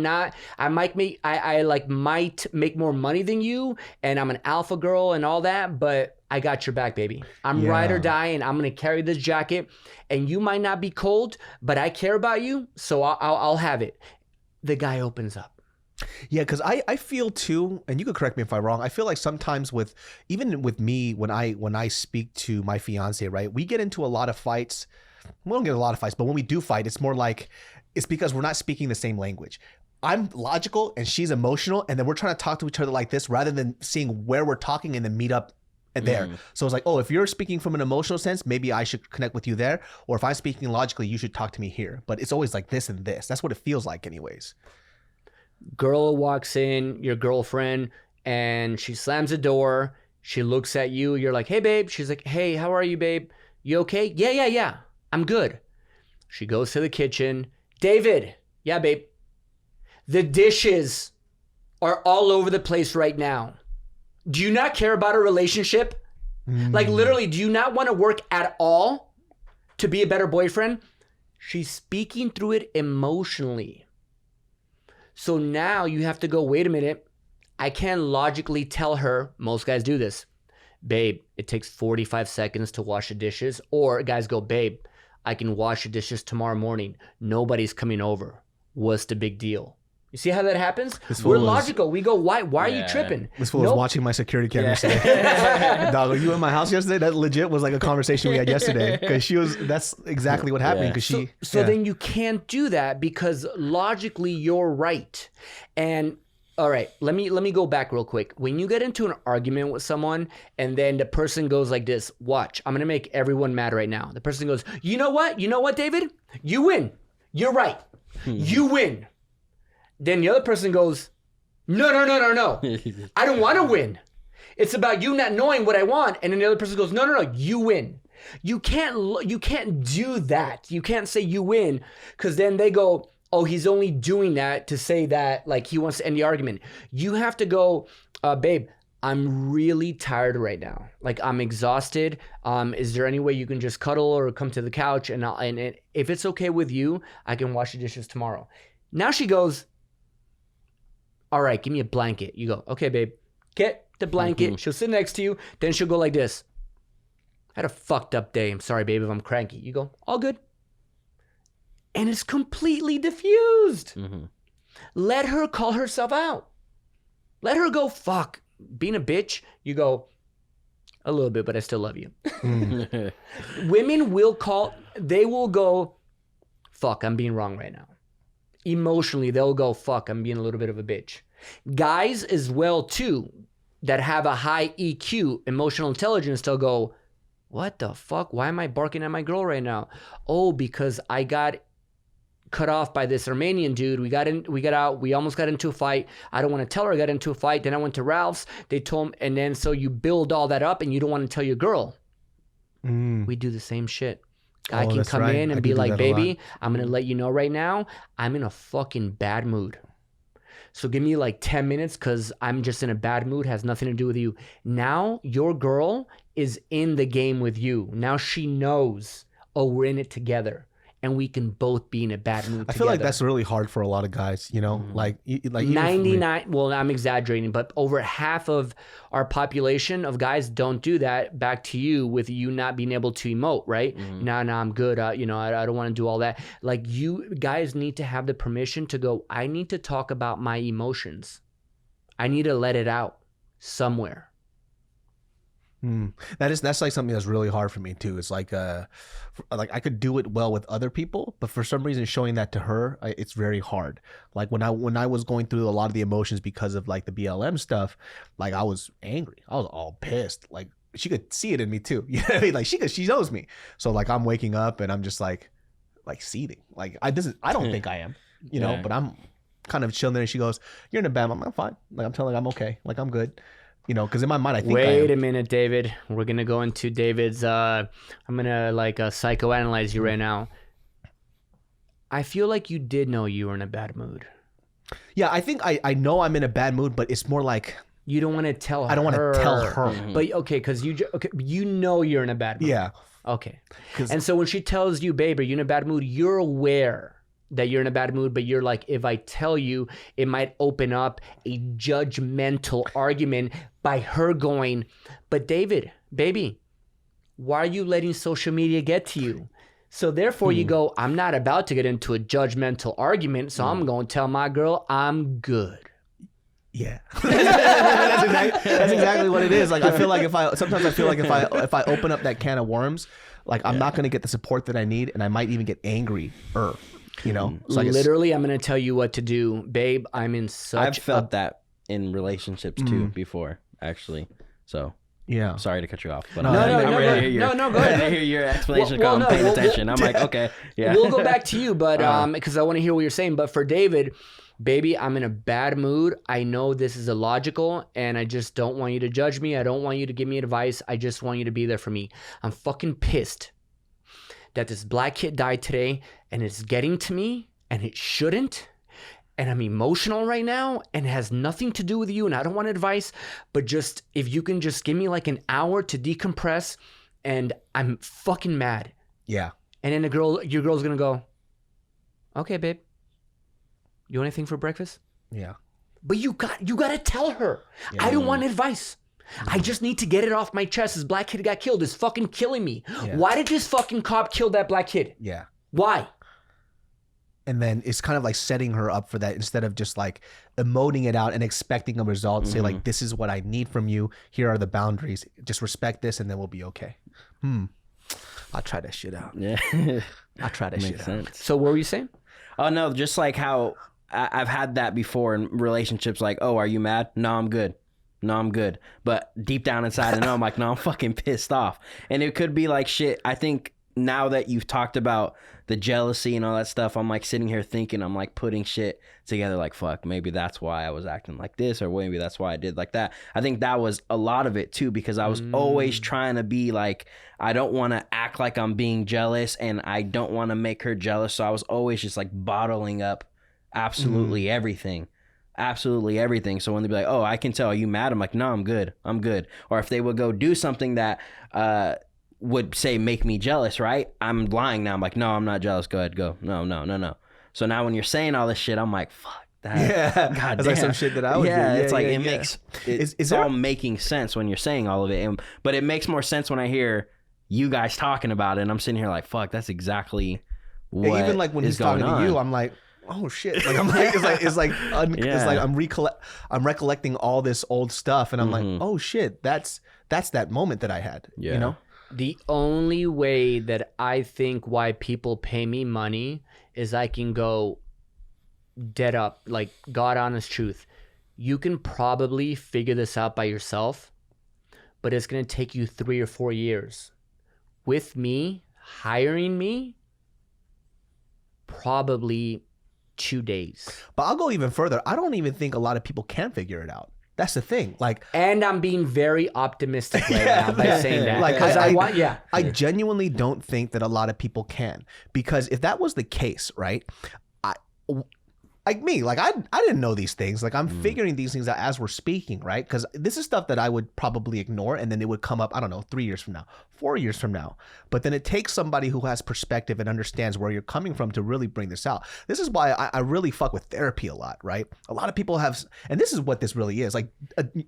might make more money than you, and I'm an alpha girl and all that, but I got your back, baby. I'm ride or die, and I'm going to carry this jacket, and you might not be cold, but I care about you, so I'll have it. The guy opens up. Yeah, because I feel too, and you could correct me if I'm wrong, I feel like sometimes even with me, when I speak to my fiance, right, we get into a lot of fights we don't get in a lot of fights, but when we do fight, it's more like it's because we're not speaking the same language. I'm logical and she's emotional, and then we're trying to talk to each other like this rather than seeing where we're talking and then meet up there. So it's like, oh, if you're speaking from an emotional sense, maybe I should connect with you there. Or if I'm speaking logically, you should talk to me here. But it's always like this and this. That's what it feels like anyways. Girl walks in, your girlfriend, and she slams the door. She looks at you. You're like, hey, babe. She's like, hey, how are you, babe? You okay? Yeah. I'm good. She goes to the kitchen. David. Yeah, babe. The dishes are all over the place right now. Do you not care about a relationship? Like literally, do you not want to work at all to be a better boyfriend? She's speaking through it emotionally. So now you have to go, wait a minute. I can't logically tell her, most guys do this, babe, it takes 45 seconds to wash the dishes. Or guys go, babe, I can wash the dishes tomorrow morning. Nobody's coming over. What's the big deal? You see how that happens? We're logical. We go, why are you tripping? This fool was watching my security camera today. Dog, were you in my house yesterday? That legit was like a conversation we had yesterday. Because that's exactly what happened. Because then you can't do that because logically you're right. And all right, let me go back real quick. When you get into an argument with someone and then the person goes like this, watch, I'm going to make everyone mad right now. The person goes, you know what, David? You win. You're right. You win. Then the other person goes, no. I don't want to win. It's about you not knowing what I want. And then the other person goes, no, you win. You can't do that. You can't say you win because then they go, oh, he's only doing that to say that like he wants to end the argument. You have to go, babe, I'm really tired right now. Like I'm exhausted. Is there any way you can just cuddle or come to the couch? And if it's okay with you, I can wash the dishes tomorrow. Now she goes, all right, give me a blanket. You go, okay, babe, get the blanket. She'll sit next to you. Then she'll go like this. I had a fucked up day. I'm sorry, babe, if I'm cranky. You go, all good. And it's completely diffused. Let her call herself out. Let her go, fuck, being a bitch. You go, a little bit, but I still love you. Women will they will go, fuck, I'm being wrong right now. Emotionally, they'll go, fuck, I'm being a little bit of a bitch. Guys as well, too, that have a high EQ, emotional intelligence, they'll go, what the fuck? Why am I barking at my girl right now? Oh, because I got cut off by this Armenian dude. We got out. We almost got into a fight. I don't want to tell her I got into a fight. Then I went to Ralph's. They told me, and then so you build all that up and you don't want to tell your girl. We do the same shit. Guy can come in and be like, baby, I'm going to let you know right now, I'm in a fucking bad mood. So give me like 10 minutes because I'm just in a bad mood. Has nothing to do with you. Now your girl is in the game with you. Now she knows, oh, we're in it together. And we can both be in a bad mood together. I feel like that's really hard for a lot of guys, you know? Like 99, well, I'm exaggerating, but over half of our population of guys don't do that. Back to you with you not being able to emote, right? No, I'm good. I don't want to do all that. Like you guys need to have the permission to go, I need to talk about my emotions. I need to let it out somewhere. That's like something that's really hard for me too. It's like I could do it well with other people, but for some reason showing that to her, it's very hard. Like when I was going through a lot of the emotions because of like the BLM stuff, like I was angry, I was all pissed. Like she could see it in me too. You know what I mean? Like she knows me. So like I'm waking up and I'm just like seething. Like I don't think I am, you know, but I'm kind of chilling there. And she goes, "You're in a bad mood." I'm fine. Like I'm telling her I'm okay. Like I'm good. You know, because in my mind, I think Wait a minute, David. We're going to go into David's, I'm going to psychoanalyze you right now. I feel like you did know you were in a bad mood. Yeah, I think I know I'm in a bad mood, but it's more like... You don't want to tell her. I don't want to tell her. But, okay, because you know you're in a bad mood. Yeah. Okay. And so when she tells you, babe, are you in a bad mood, you're aware that you're in a bad mood, but you're like, if I tell you, it might open up a judgmental argument by her going, but David, baby, why are you letting social media get to you? So therefore you go, I'm not about to get into a judgmental argument, so I'm going to tell my girl I'm good. Yeah. that's exactly what it is. Like I feel like if I open up that can of worms, like I'm not going to get the support that I need, and I might even get angry. You know, so literally, I'm going to tell you what to do, babe. I'm in such. I've felt that in relationships too before, actually. So yeah, sorry to cut you off, but no, go ahead. I hear your explanation. I'm paying attention. I'm like, okay, yeah. We'll go back to you, but because I want to hear what you're saying. But for David, baby, I'm in a bad mood. I know this is illogical, and I just don't want you to judge me. I don't want you to give me advice. I just want you to be there for me. I'm fucking pissed that this black kid died today, and it's getting to me, and it shouldn't. And I'm emotional right now, and it has nothing to do with you, and I don't want advice, but just if you can just give me like an hour to decompress, and I'm fucking mad. Yeah. And then your girl's gonna go, okay, babe, you want anything for breakfast? Yeah. But you gotta tell her. Yeah. I don't want advice. I just need to get it off my chest. This black kid got killed. It's fucking killing me. Yeah. Why did this fucking cop kill that black kid? Yeah. Why? And then it's kind of like setting her up for that instead of just like emoting it out and expecting a result. Say like, this is what I need from you. Here are the boundaries. Just respect this, and then we'll be okay. I'll try that shit out. Yeah. I'll try that shit out. So what were you saying? Oh no, just like how I've had that before in relationships. Like, oh, are you mad? No, I'm good. No, I'm good. But deep down inside, I know I'm like, no, I'm fucking pissed off. And it could be like shit. I think now that you've talked about the jealousy and all that stuff, I'm like sitting here thinking, I'm like putting shit together like, fuck, maybe that's why I was acting like this, or maybe that's why I did like that. I think that was a lot of it too, because I was always trying to be like, I don't want to act like I'm being jealous, and I don't want to make her jealous. So I was always just like bottling up absolutely everything. Absolutely everything. So when they'd be like, oh, I can tell, are you mad? I'm like, no, I'm good. I'm good. Or if they would go do something that would say make me jealous, right? I'm lying now. I'm like, no, I'm not jealous. Go ahead, go. No. So now when you're saying all this shit, I'm like, fuck that. Yeah. God That's damn. like some shit that I would do. It's like it makes it's there all making sense when you're saying all of it. But it makes more sense when I hear you guys talking about it, and I'm sitting here like, fuck, that's exactly what even like when he's talking to you, I'm like, oh shit! Like I'm like it's like I'm recollecting all this old stuff, and I'm like, oh shit, that's that moment that I had. Yeah. You know, The only way that I think why people pay me money is I can go dead up, like God honest truth. You can probably figure this out by yourself, but it's going to take you 3 or 4 years. With me, hiring me, probably 2 days. But I'll go even further. I don't even think a lot of people can figure it out. That's the thing. Like, and I'm being very optimistic right now by saying that. Like, because I genuinely don't think that a lot of people can, because if that was the case, right? I didn't know these things. Like, I'm figuring these things out as we're speaking, right? Because this is stuff that I would probably ignore, and then it would come up, I don't know, 3 years from now, 4 years from now. But then it takes somebody who has perspective and understands where you're coming from to really bring this out. This is why I really fuck with therapy a lot, right? A lot of people have, and this is what this really is. Like,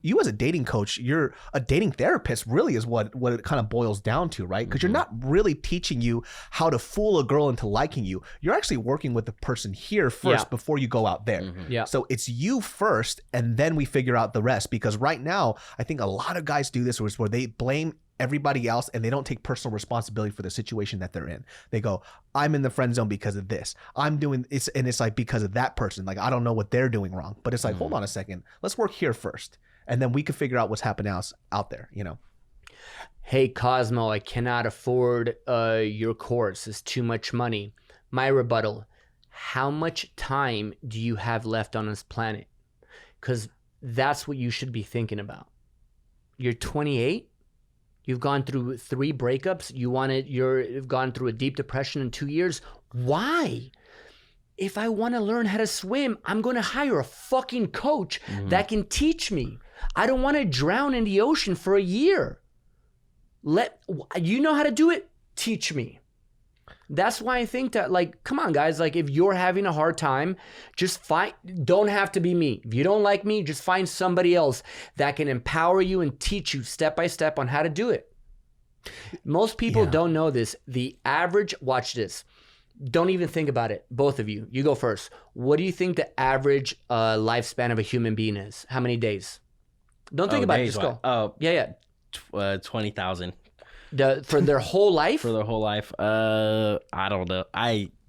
you as a dating coach, you're a dating therapist, really is what it kind of boils down to, right? Because you're not really teaching you how to fool a girl into liking you. You're actually working with the person here first before you go out there. Yeah. So it's you first, and then we figure out the rest. Because right now, I think a lot of guys do this where they blame everybody else and they don't take personal responsibility for the situation that they're in. They go, I'm in the friend zone because of this. I'm doing it's, and it's like because of that person. Like, I don't know what they're doing wrong. But it's like, hold on a second. Let's work here first. And then we can figure out what's happening out there, you know? Hey, Cosmo, I cannot afford your course. It's too much money. My rebuttal: how much time do you have left on this planet? Because that's what you should be thinking about. You're 28. You've gone through 3 breakups. You've gone through a deep depression in 2 years. Why? If I want to learn how to swim, I'm going to hire a fucking coach that can teach me. I don't want to drown in the ocean for a year. You know how to do it? Teach me. That's why I think that, like, come on, guys. Like, if you're having a hard time, don't have to be me. If you don't like me, just find somebody else that can empower you and teach you step by step on how to do it. Most people don't know this. The average, watch this. Don't even think about it. Both of you. You go first. What do you think the average lifespan of a human being is? How many days? Don't think about it. Just go. Oh, Yeah. 20,000. For their whole life? For their whole life. I don't know.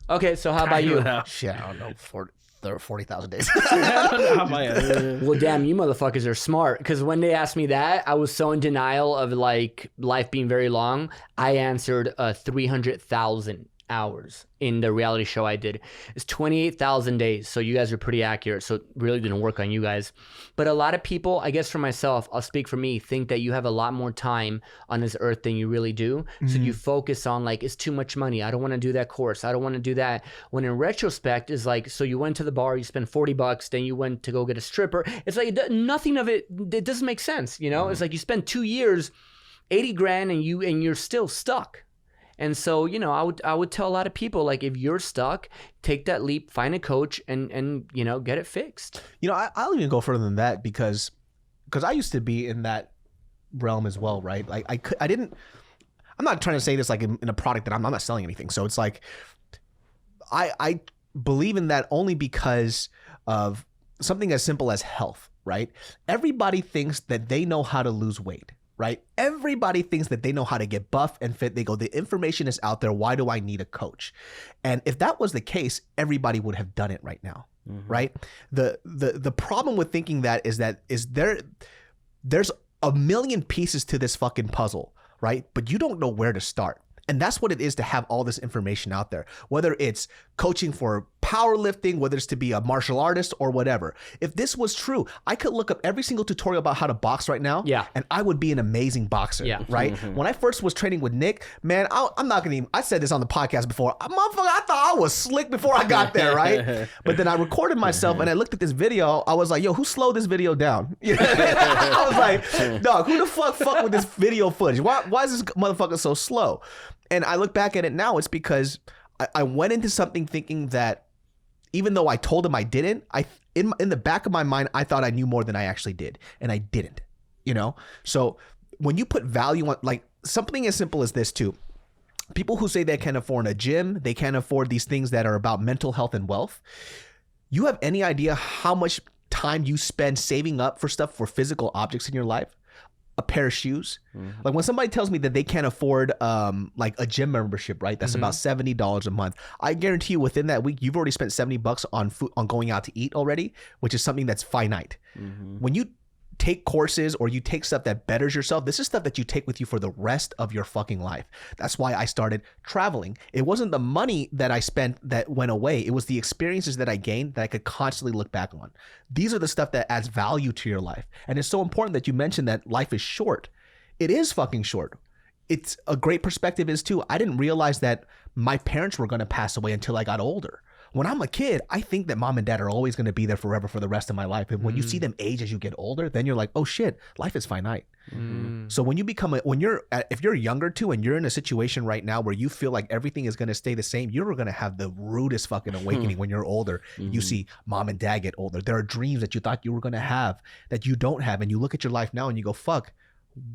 Okay, so how about you? Shit, I don't know. There are 40,000 days. Well, damn, you motherfuckers are smart. Because when they asked me that, I was so in denial of like life being very long. I answered 300,000 hours in the reality show I did. It's 28,000 days. So you guys are pretty accurate. So it really didn't work on you guys. But a lot of people, I guess for myself, I'll speak for me, think that you have a lot more time on this earth than you really do. So you focus on like, it's too much money. I don't want to do that course. I don't want to do that. When in retrospect is like, so you went to the bar, you spent $40, then you went to go get a stripper. It's like nothing of it doesn't make sense. You know, it's like you spend 2 years, 80 grand and you're still stuck. And so, you know, I would tell a lot of people, like, if you're stuck, take that leap, find a coach, and you know, get it fixed. You know, I'll even go further than that because I used to be in that realm as well, right? Like, I'm not trying to say this like in a product that I'm not selling anything. So it's like, I believe in that only because of something as simple as health, right? Everybody thinks that they know how to lose weight. Right? Everybody thinks that they know how to get buff and fit. They go, the information is out there. Why do I need a coach? And if that was the case, everybody would have done it right now. Right? The problem with thinking that is there's a million pieces to this fucking puzzle, right? But you don't know where to start. And that's what it is to have all this information out there, whether it's coaching for powerlifting, whether it's to be a martial artist or whatever. If this was true, I could look up every single tutorial about how to box right now. Yeah. And I would be an amazing boxer. Yeah. Right. When I first was training with Nick, man, I'm not going to even, I said this on the podcast before. Motherfucker, I thought I was slick before I got there. Right. But then I recorded myself and I looked at this video. I was like, yo, who slowed this video down? I was like, dog, who the fuck with this video footage? Why is this motherfucker so slow? And I look back at it now, it's because I went into something thinking that even though I told him I didn't, in the back of my mind, I thought I knew more than I actually did. And I didn't, you know? So when you put value on, like something as simple as this too, people who say they can afford a gym, they can't afford these things that are about mental health and wealth. You have any idea how much time you spend saving up for stuff for physical objects in your life? A pair of shoes. Like when somebody tells me that they can't afford like a gym membership, right? That's about $70 a month. I guarantee you within that week, you've already spent $70 on food, on going out to eat already, which is something that's finite. When you take courses or you take stuff that betters yourself, this is stuff that you take with you for the rest of your fucking life. That's why I started traveling. It wasn't the money that I spent that went away. It was the experiences that I gained that I could constantly look back on. These are the stuff that adds value to your life. And it's so important that you mentioned that life is short. It is fucking short. It's a great perspective is too. I didn't realize that my parents were going to pass away until I got older. When I'm a kid, I think that mom and dad are always going to be there forever for the rest of my life. And when you see them age as you get older, then you're like, oh shit, life is finite. So when you if you're younger too, and you're in a situation right now where you feel like everything is going to stay the same, you're going to have the rudest fucking awakening when you're older. You see mom and dad get older. There are dreams that you thought you were going to have that you don't have. And you look at your life now and you go, fuck,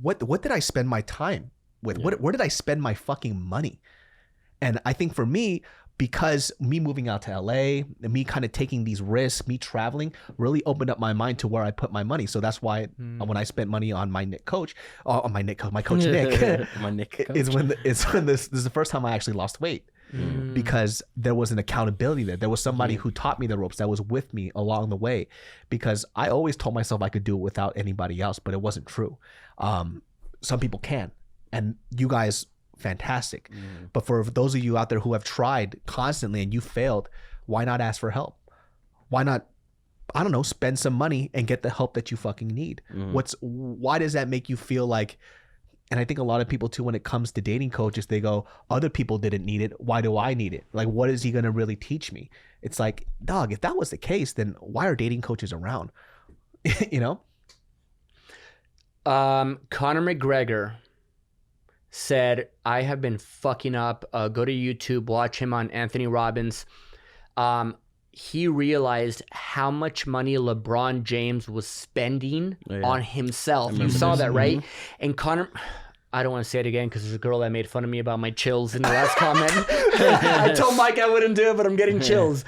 what did I spend my time with? Where did I spend my fucking money? And I think for me, because me moving out to LA and me kind of taking these risks, me traveling really opened up my mind to where I put my money. So that's why when I spent money on my coach Nick, is when this is the first time I actually lost weight. Because there was an accountability there. There was somebody who taught me the ropes that was with me along the way, because I always told myself I could do it without anybody else, but it wasn't true. Some people can, and you guys, fantastic. But for those of you out there who have tried constantly and you failed, why not ask for help? Why not, I don't know, spend some money and get the help that you fucking need? Why does that make you feel like, and I think a lot of people too, when it comes to dating coaches, they go, other people didn't need it, why do I need it? Like, what is he going to really teach me? It's like, dog, if that was the case, then why are dating coaches around? You know? Conor McGregor said, I have been fucking up. Go to YouTube, watch him on Anthony Robbins. He realized how much money LeBron James was spending on himself. You saw that, right? And Conor, I don't want to say it again because there's a girl that made fun of me about my chills in the last comment. I told Mike I wouldn't do it, but I'm getting chills.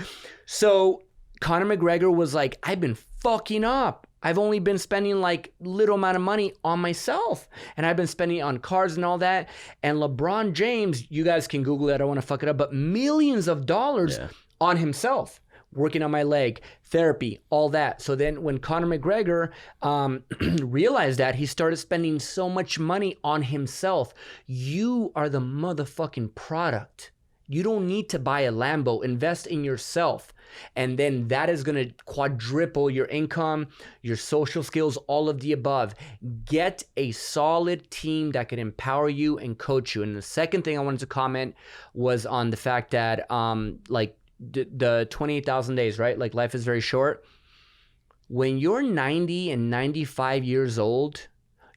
So Conor McGregor was like, I've been fucking up. I've only been spending like little amount of money on myself, and I've been spending on cars and all that. And LeBron James, you guys can Google it, I don't want to fuck it up, but millions of dollars on himself, working on my leg, therapy, all that. So then when Conor McGregor realized that, he started spending so much money on himself. You are the motherfucking product. You don't need to buy a Lambo. Invest in yourself. And then that is going to quadruple your income, your social skills, all of the above. Get a solid team that can empower you and coach you. And the second thing I wanted to comment was on the fact that like the 28,000 days, right? Like life is very short. When you're 90 and 95 years old,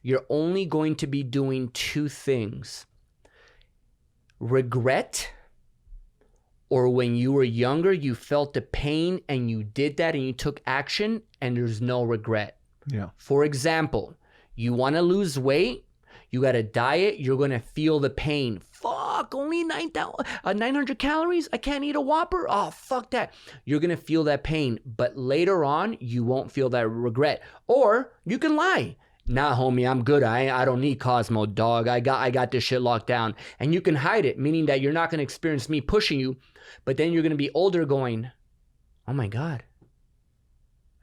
you're only going to be doing two things: regret, or when you were younger, you felt the pain and you did that and you took action and there's no regret. Yeah. For example, you want to lose weight, you got to diet, you're going to feel the pain. Fuck, only 900 calories? I can't eat a Whopper? Oh, fuck that. You're going to feel that pain. But later on, you won't feel that regret. Or you can lie. Nah, homie, I'm good. I don't need Kosmo, dog. I got this shit locked down. And you can hide it, meaning that you're not going to experience me pushing you. But then you're going to be older going, oh my God,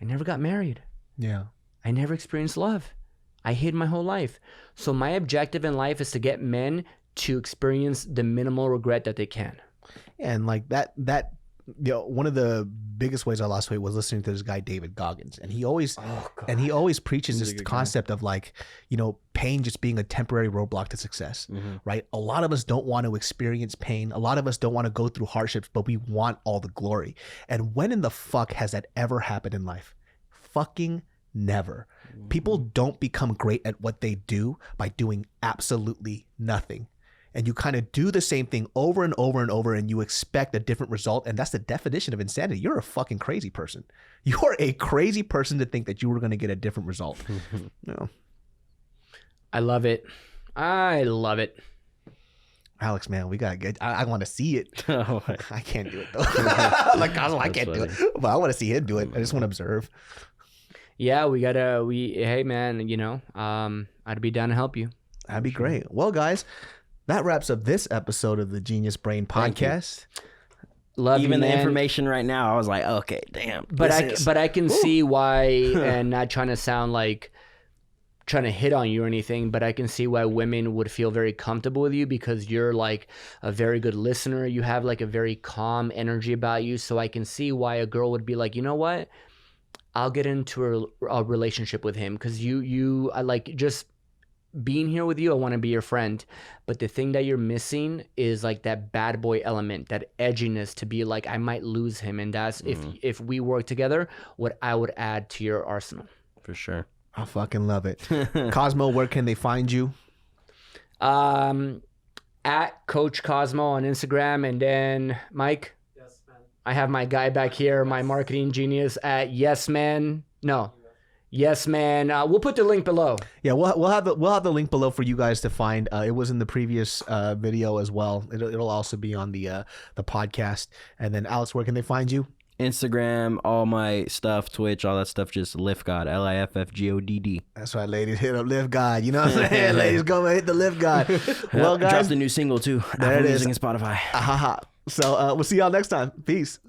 I never got married. Yeah. I never experienced love. I hid my whole life. So my objective in life is to get men to experience the minimal regret that they can. And like that, you know, one of the biggest ways I lost weight was listening to this guy, David Goggins. And he always, preaches this concept of like, you know, pain just being a temporary roadblock to success, right? A lot of us don't want to experience pain. A lot of us don't want to go through hardships, but we want all the glory. And when in the fuck has that ever happened in life? Fucking never. People don't become great at what they do by doing absolutely nothing. And you kind of do the same thing over and over and over, and you expect a different result. And that's the definition of insanity. You're a fucking crazy person. You're a crazy person to think that you were going to get a different result. No. I love it. I love it. Alex, man, we got to get, I want to see it. Oh, I can't do it though. Like, I can't do it, but I want to see him do it. I just want to observe. Yeah, hey man, you know, I'd be down to help you. That'd be great. Well, guys, that wraps up this episode of the Genius Brain Podcast. Love even you, the man. information right now, I was like, okay, damn. But I can see why, and not trying to sound like trying to hit on you or anything, but I can see why women would feel very comfortable with you, because you're like a very good listener. You have like a very calm energy about you. So I can see why a girl would be like, you know what? I'll get into a relationship with him, because I like just being here with you. I want to be your friend. But the thing that you're missing is like that bad boy element, that edginess, to be like, I might lose him. And that's if we work together, what I would add to your arsenal. For sure. I fucking love it. Kosmo, where can they find you? At Coach Kosmo on Instagram. And then Mike? I have my guy back here, my marketing genius at Yes Man. We'll put the link below. Yeah, we'll have the link below for you guys to find. It was in the previous video as well. It'll also be on the podcast. And then Alex, where can they find you? Instagram, all my stuff, Twitch, all that stuff, just LiftGod, LIFFGODD. That's right, ladies. Hit up Lift God. You know what I'm saying? Ladies, go hit the Lift God. Well, guys, dropped a new single too. There it is. Music and Spotify. So we'll see y'all next time. Peace.